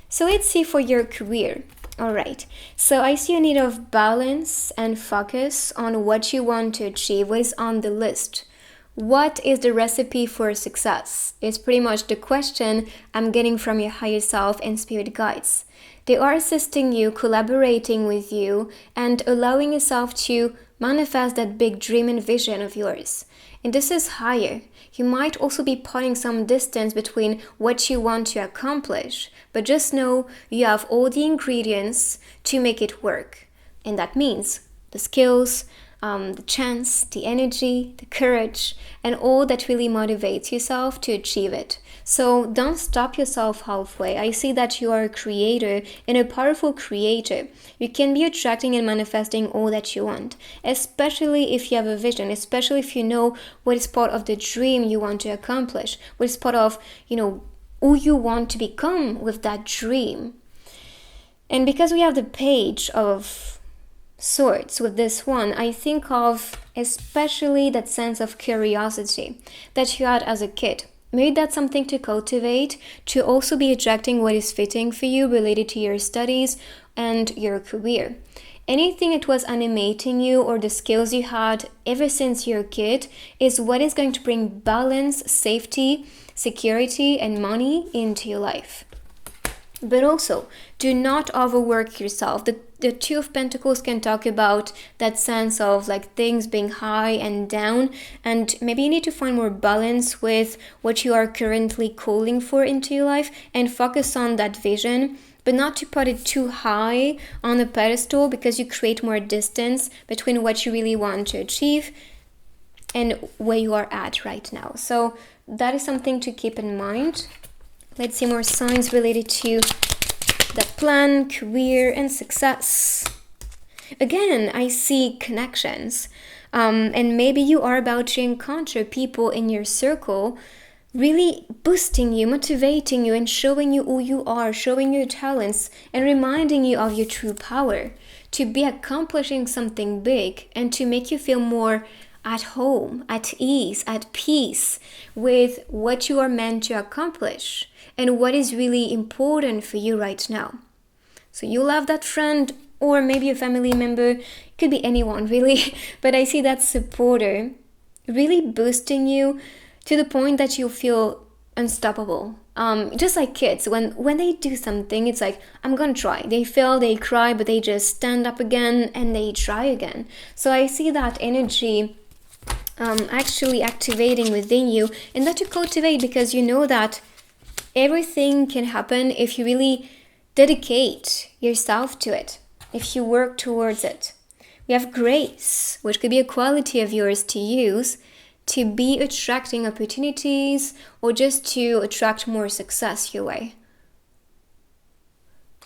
So let's see for your career. Alright, so I see a need of balance and focus on what you want to achieve, what is on the list. What is the recipe for success? It's pretty much the question I'm getting from your higher self and spirit guides. They are assisting you, collaborating with you, and allowing yourself to manifest that big dream and vision of yours. And this is higher. You might also be putting some distance between what you want to accomplish, but just know you have all the ingredients to make it work. And that means the skills, the chance, the energy, the courage, and all that really motivates yourself to achieve it. So don't stop yourself halfway. I see that you are a creator and a powerful creator. You can be attracting and manifesting all that you want, especially if you have a vision, especially if you know what is part of the dream you want to accomplish, what is part of, who you want to become with that dream. And because we have the Page of Swords with this one, I think of especially that sense of curiosity that you had as a kid. Maybe that's something to cultivate, to also be attracting what is fitting for you related to your studies and your career. Anything that was animating you or the skills you had ever since you're a kid is what is going to bring balance, safety, security, and money into your life. But also, do not overwork yourself. The Two of Pentacles can talk about that sense of like things being high and down, and maybe you need to find more balance with what you are currently calling for into your life and focus on that vision, but not to put it too high on a pedestal, because you create more distance between what you really want to achieve and where you are at right now. So that is something to keep in mind. Let's see more signs related to that plan, career, and success. Again, I see connections. And maybe you are about to encounter people in your circle really boosting you, motivating you, and showing you who you are, showing your talents, and reminding you of your true power, to be accomplishing something big and to make you feel more at home, at ease, at peace with what you are meant to accomplish and what is really important for you right now. So you'll have that friend or maybe a family member, it could be anyone really, but I see that supporter really boosting you to the point that you feel unstoppable. Just like kids, when they do something, it's like, I'm gonna try. They fail, they cry, but they just stand up again and they try again. So I see that energy actually activating within you, and that you cultivate, because you know that everything can happen if you really dedicate yourself to it, if you work towards it. We have grace, which could be a quality of yours to use to be attracting opportunities or just to attract more success your way.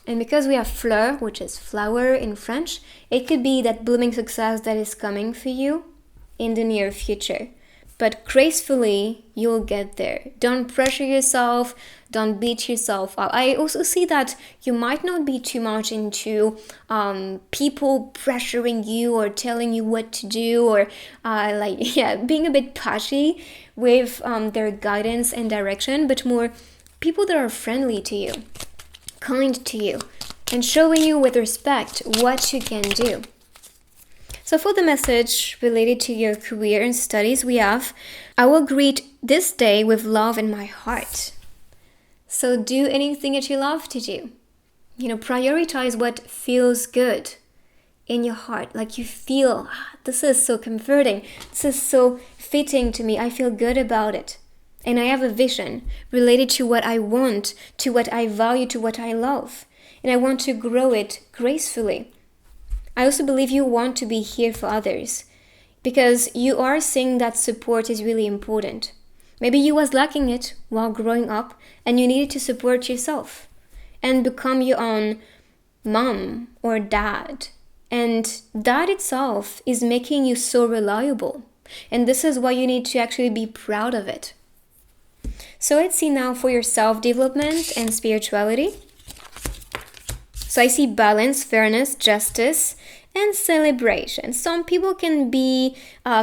And because we have fleur, which is flower in French, it could be that blooming success that is coming for you in the near future. But gracefully, you'll get there. Don't pressure yourself. Don't beat yourself up. I also see that you might not be too much into people pressuring you or telling you what to do, or being a bit pushy with their guidance and direction, but more people that are friendly to you, kind to you, and showing you with respect what you can do. So for the message related to your career and studies, we have, I will greet this day with love in my heart. So do anything that you love to do. Prioritize what feels good in your heart. Like you feel, this is so comforting. This is so fitting to me. I feel good about it. And I have a vision related to what I want, to what I value, to what I love. And I want to grow it gracefully. I also believe you want to be here for others, because you are seeing that support is really important. Maybe you was lacking it while growing up and you needed to support yourself and become your own mom or dad. And that itself is making you so reliable. And this is why you need to actually be proud of it. So let's see now for your self-development and spirituality. So I see balance, fairness, justice, and celebration. Some people can be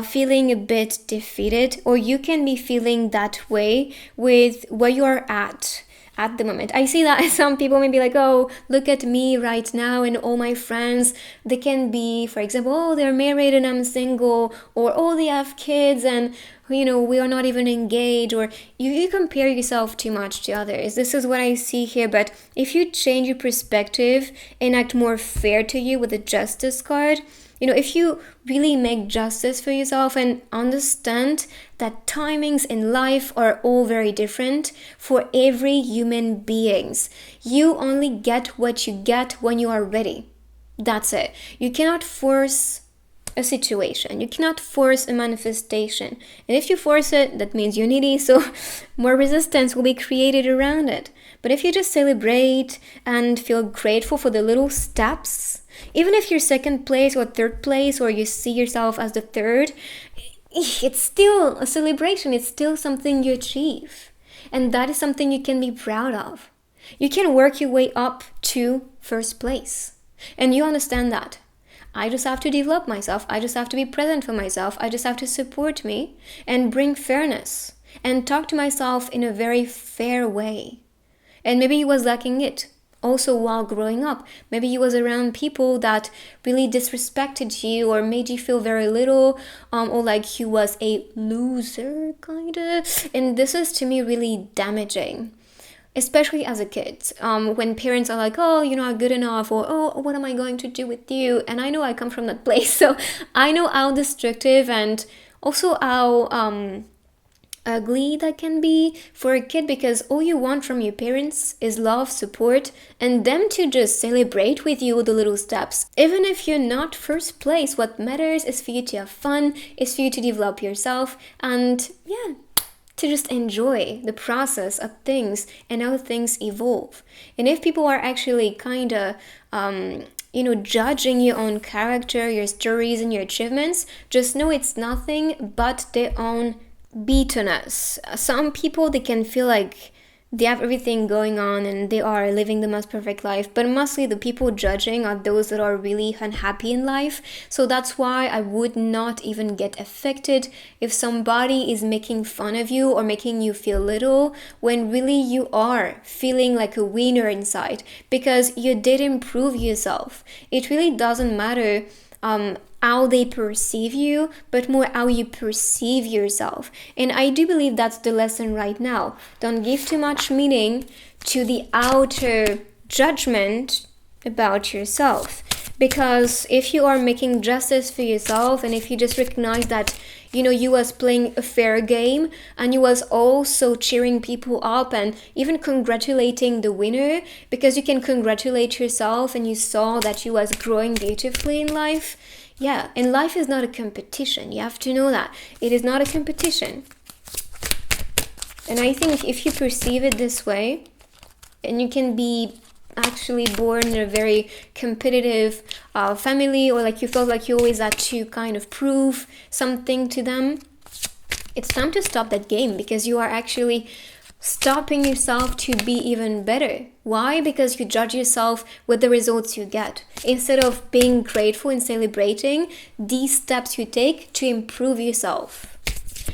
feeling a bit defeated, or you can be feeling that way with where you are at the moment. I see that some people may be like, oh, look at me right now and all my friends. They can be, for example, oh, they're married and I'm single, or oh, they have kids and we are not even engaged, or you compare yourself too much to others. This is what I see here. But if you change your perspective and act more fair to you with the justice card, if you really make justice for yourself and understand that timings in life are all very different for every human beings. You only get what you get when you are ready. That's it. You cannot force a situation. You cannot force a manifestation. And if you force it, that means you're needy, so more resistance will be created around it. But if you just celebrate and feel grateful for the little steps, even if you're second place or third place, or you see yourself as the third, it's still a celebration. It's still something you achieve. And that is something you can be proud of. You can work your way up to first place. And you understand that. I just have to develop myself. I just have to be present for myself. I just have to support me and bring fairness and talk to myself in a very fair way. And maybe you was lacking it also while growing up. Maybe you was around people that really disrespected you or made you feel very little, or like you was a loser, kind of. And this is, to me, really damaging. especially as a kid, when parents are like, oh, you're not good enough, or oh, what am I going to do with you? And I know I come from that place, so I know how destructive and also how ugly that can be for a kid, because all you want from your parents is love, support, and them to just celebrate with you the little steps. Even if you're not first place, what matters is for you to have fun, is for you to develop yourself, and yeah, to just enjoy the process of things and how things evolve. And if people are actually kind of judging your own character, your stories, and your achievements, just know it's nothing but their own bitterness. Some people, they can feel like they have everything going on and they are living the most perfect life, but mostly the people judging are those that are really unhappy in life. So that's why I would not even get affected if somebody is making fun of you or making you feel little, when really you are feeling like a winner inside, because you did improve yourself. It really doesn't matter how they perceive you, but more how you perceive yourself. And I do believe that's the lesson right now. Don't give too much meaning to the outer judgment about yourself. Because if you are making justice for yourself, and if you just recognize that, you was playing a fair game, and you was also cheering people up and even congratulating the winner, because you can congratulate yourself and you saw that you was growing beautifully in life. Yeah, and life is not a competition. You have to know that. It is not a competition. And I think if you perceive it this way, and you can be actually born in a very competitive family, or like you felt like you always had to kind of prove something to them, it's time to stop that game, because you are actually stopping yourself to be even better. Why? Because you judge yourself with the results you get, instead of being grateful and celebrating these steps you take to improve yourself.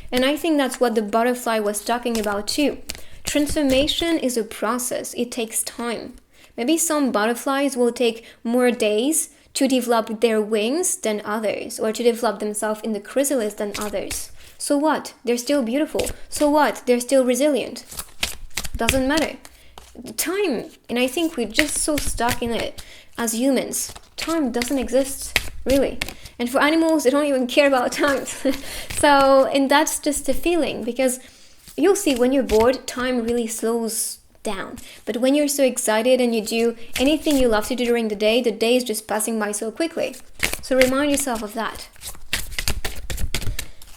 And I think that's what the butterfly was talking about too. Transformation is a process. It takes time. Maybe some butterflies will take more days to develop their wings than others, or to develop themselves in the chrysalis than others. So what? They're still beautiful. So what? They're still resilient. Doesn't matter. Time, and I think we're just so stuck in it as humans. Time doesn't exist, really. And for animals, they don't even care about time. And that's just a feeling, because you'll see when you're bored, time really slows down. But when you're so excited and you do anything you love to do during the day is just passing by so quickly. So remind yourself of that.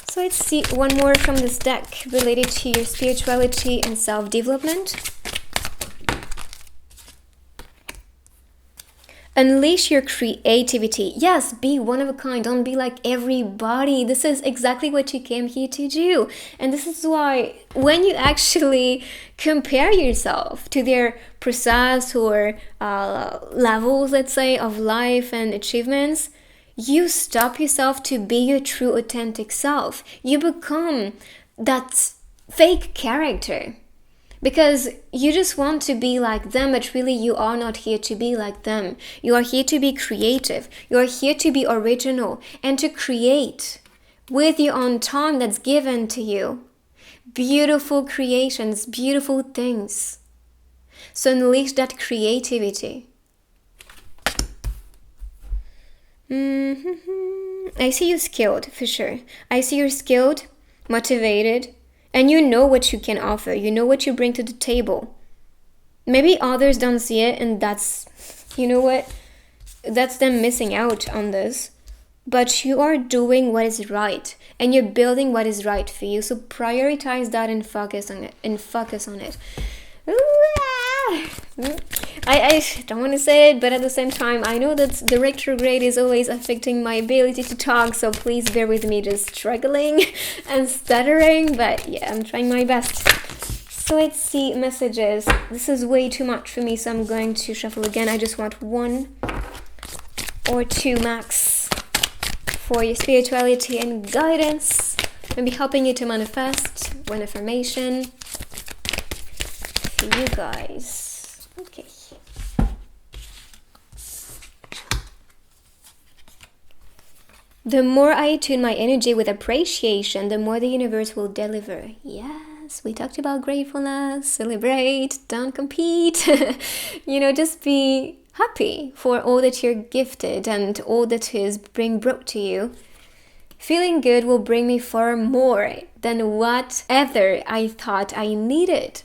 So let's see one more from this deck related to your spirituality and self-development. Unleash your creativity. Yes, be one of a kind. Don't be like everybody. This is exactly what you came here to do. And this is why when you actually compare yourself to their process or levels, let's say, of life and achievements, you stop yourself to be your true authentic self. You become that fake character, because you just want to be like them, but really you are not here to be like them. You are here to be creative. You are here to be original and to create with your own time that's given to you. Beautiful creations, beautiful things. So unleash that creativity. I see you skilled, for sure. I see you're skilled, motivated, and you know what you can offer. You know what you bring to the table. Maybe others don't see it, and that's, that's them missing out on this. But you are doing what is right, and you're building what is right for you. So prioritize that and focus on it. I don't want to say it, but at the same time, I know that the retrograde is always affecting my ability to talk, so please bear with me just struggling and stuttering, but yeah, I'm trying my best. So let's see messages. This is way too much for me, so I'm going to shuffle again. I just want 1 or 2 max for your spirituality and guidance, maybe helping you to manifest one affirmation for you guys. Okay. The more I tune my energy with appreciation, the more the universe will deliver. Yes, gratefulness. We talked about gratefulness, celebrate, don't compete. Just be happy for all that you're gifted and all that is being brought to you. Feeling good will bring me far more than whatever I thought I needed.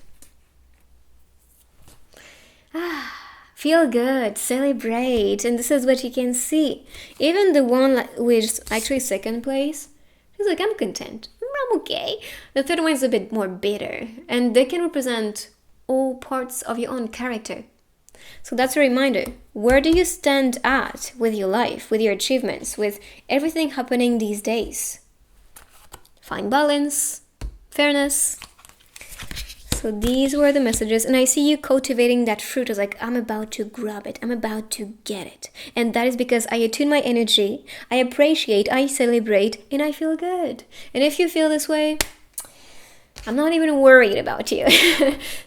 Feel good, celebrate, and this is what you can see. Even the one which is actually second place, she's like, I'm content, I'm okay. The third one is a bit more bitter, and they can represent all parts of your own character. So that's a reminder. Where do you stand at with your life, with your achievements, with everything happening these days? Find balance, fairness. So these were the messages, and I see you cultivating that fruit. I was like, I'm about to grab it. I'm about to get it. And that is because I attune my energy, I appreciate, I celebrate, and I feel good. And if you feel this way, I'm not even worried about you.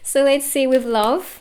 So let's see with love.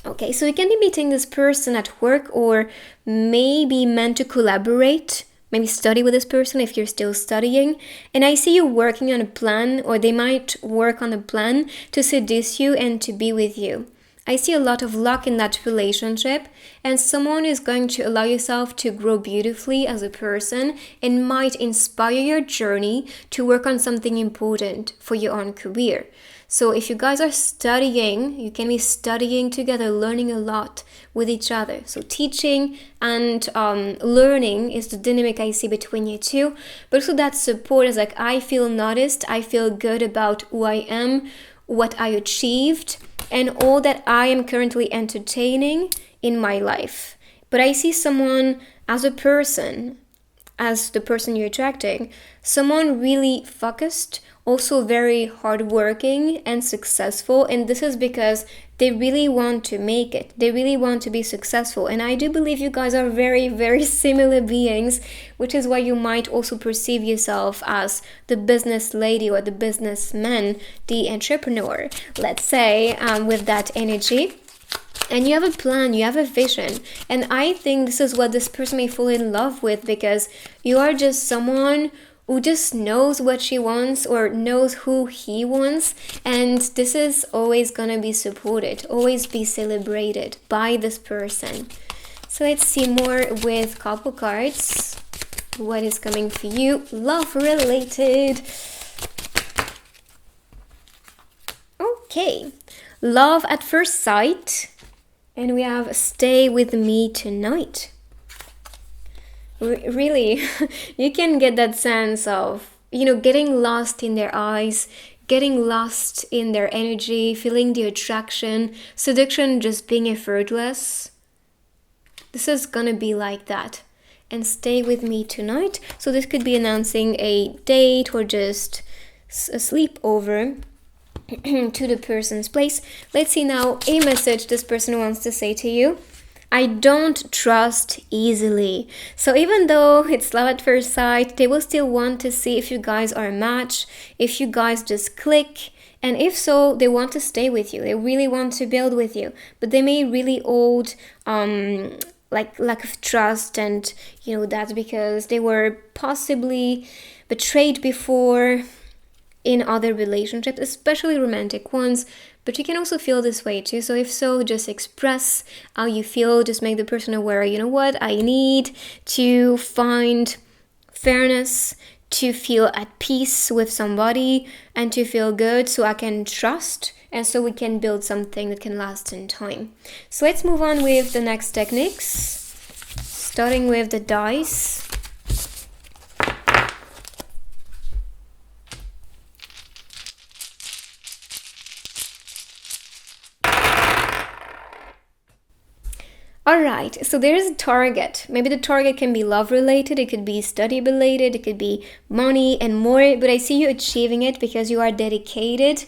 Okay, so you can be meeting this person at work or maybe meant to collaborate. Maybe study with this person if you're still studying. And I see you working on a plan, or they might work on a plan to seduce you and to be with you. I see a lot of luck in that relationship, and someone is going to allow yourself to grow beautifully as a person and might inspire your journey to work on something important for your own career. So if you guys are studying, you can be studying together, learning a lot with each other. So teaching and learning is the dynamic I see between you two. But also that support is like, I feel noticed, I feel good about who I am, what I achieved, and all that I am currently entertaining in my life. But I see someone as a person, as the person you're attracting, someone really focused, also very hardworking and successful, and this is because they really want to make it. They really want to be successful, and I do believe you guys are very, very similar beings, which is why you might also perceive yourself as the business lady or the businessman, the entrepreneur, let's say, with that energy. And you have a plan, you have a vision, and I think this is what this person may fall in love with, because you are just someone who just knows what she wants or knows who he wants, and this is always gonna be supported, always be celebrated by this person. So let's see more with couple cards. What is coming for you? Love related. Okay, love at first sight, and we have stay with me tonight. Really, you can get that sense of, getting lost in their eyes, getting lost in their energy, feeling the attraction, seduction just being effortless. This is gonna be like that. And stay with me tonight. So this could be announcing a date or just a sleepover to the person's place. Let's see now a message this person wants to say to you. I don't trust easily. So even though it's love at first sight, they will still want to see if you guys are a match, if you guys just click, and if so, they want to stay with you. They really want to build with you, but they may really hold like lack of trust, and that's because they were possibly betrayed before in other relationships, especially romantic ones. But you can also feel this way too. So if so, just express how you feel. Just make the person aware, you know what, I need to find fairness, to feel at peace with somebody, and to feel good so I can trust, and so we can build something that can last in time. So let's move on with the next techniques, starting with the dice. Alright, so there is a target. Maybe the target can be love related, it could be study related, it could be money and more, but I see you achieving it because you are dedicated.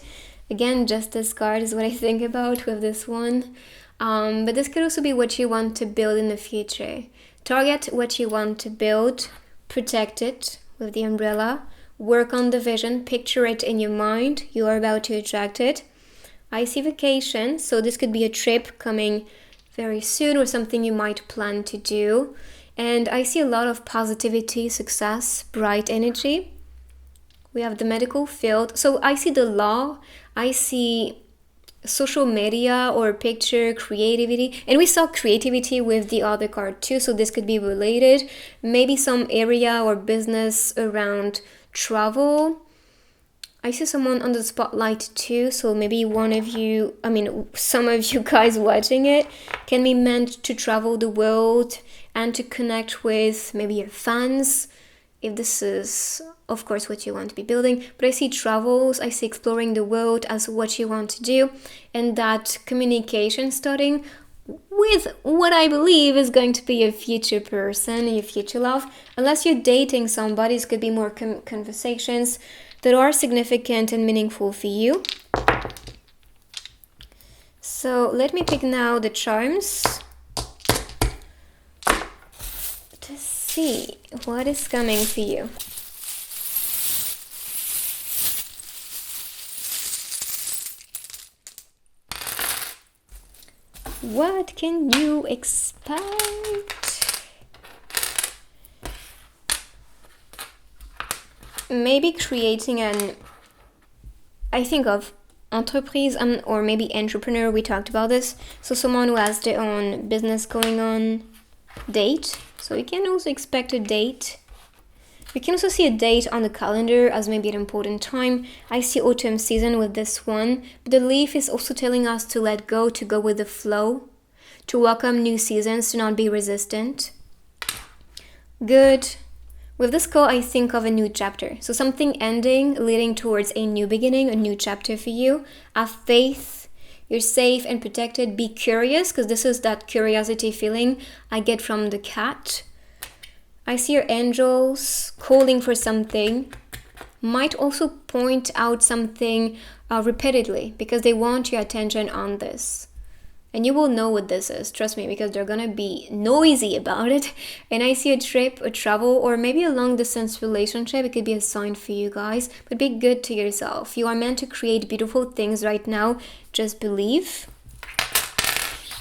Again, Justice card is what I think about with this one. But this could also be what you want to build in the future. Target what you want to build, protect it with the umbrella, work on the vision, picture it in your mind, you are about to attract it. I see vacation, so this could be a trip coming very soon or something you might plan to do. And I see a lot of positivity, success, bright energy. We have the medical field. So I see the law, I see social media or picture creativity, and we saw creativity with the other card too, so this could be related. Maybe some area or business around travel. I see someone on the spotlight too, so maybe one of you, I mean some of you guys watching it can be meant to travel the world and to connect with maybe your fans, if this is of course what you want to be building. But I see travels, I see exploring the world as what you want to do, and that communication starting with what I believe is going to be your future person, your future love. Unless you're dating somebody, it could be more conversations that are significant and meaningful for you. So let me pick now the charms to see what is coming for you. What can you expect? Maybe creating I think of entreprise, or maybe entrepreneur, we talked about this. So someone who has their own business going on. Date, so you can also expect a date. You can also see a date on the calendar as maybe an important time. I see autumn season with this one, but the leaf is also telling us to let go, to go with the flow, to welcome new seasons, to not be resistant. Good. With this call, I think of a new chapter. So something ending, leading towards a new beginning, a new chapter for you. Have faith. You're safe and protected. Be curious, because this is that curiosity feeling I get from the cat. I see your angels calling for something. Might also point out something repeatedly, because they want your attention on this. And you will know what this is, trust me, because they're gonna be noisy about it. And I see a trip, a travel, or maybe a long distance relationship. It could be a sign for you guys, but be good to yourself. You are meant to create beautiful things right now. Just believe.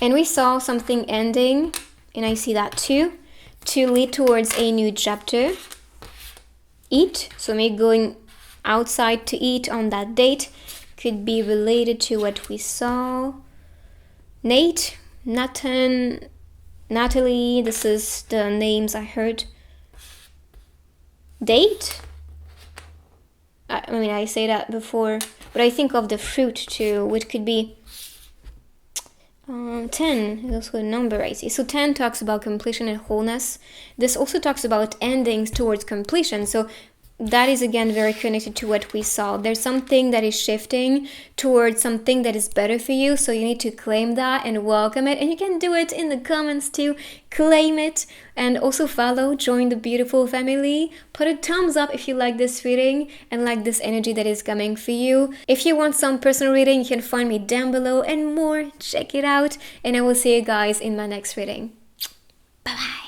And we saw something ending, and I see that too, to lead towards a new chapter. Eat, so maybe going outside to eat on that date could be related to what we saw. Nate, Nathan, Natalie, this is the names I heard. Date? I mean, I say that before, but I think of the fruit too, which could be 10 is also a number I see. So 10 talks about completion and wholeness. This also talks about endings towards completion. So that is again very connected to what we saw. There's something that is shifting towards something that is better for you, so you need to claim that and welcome it. And you can do it in the comments too. Claim it, and also follow, join the beautiful family. Put a thumbs up if you like this reading and like this energy that is coming for you. If you want some personal reading, you can find me down below and more. Check it out, and I will see you guys in my next reading. Bye bye.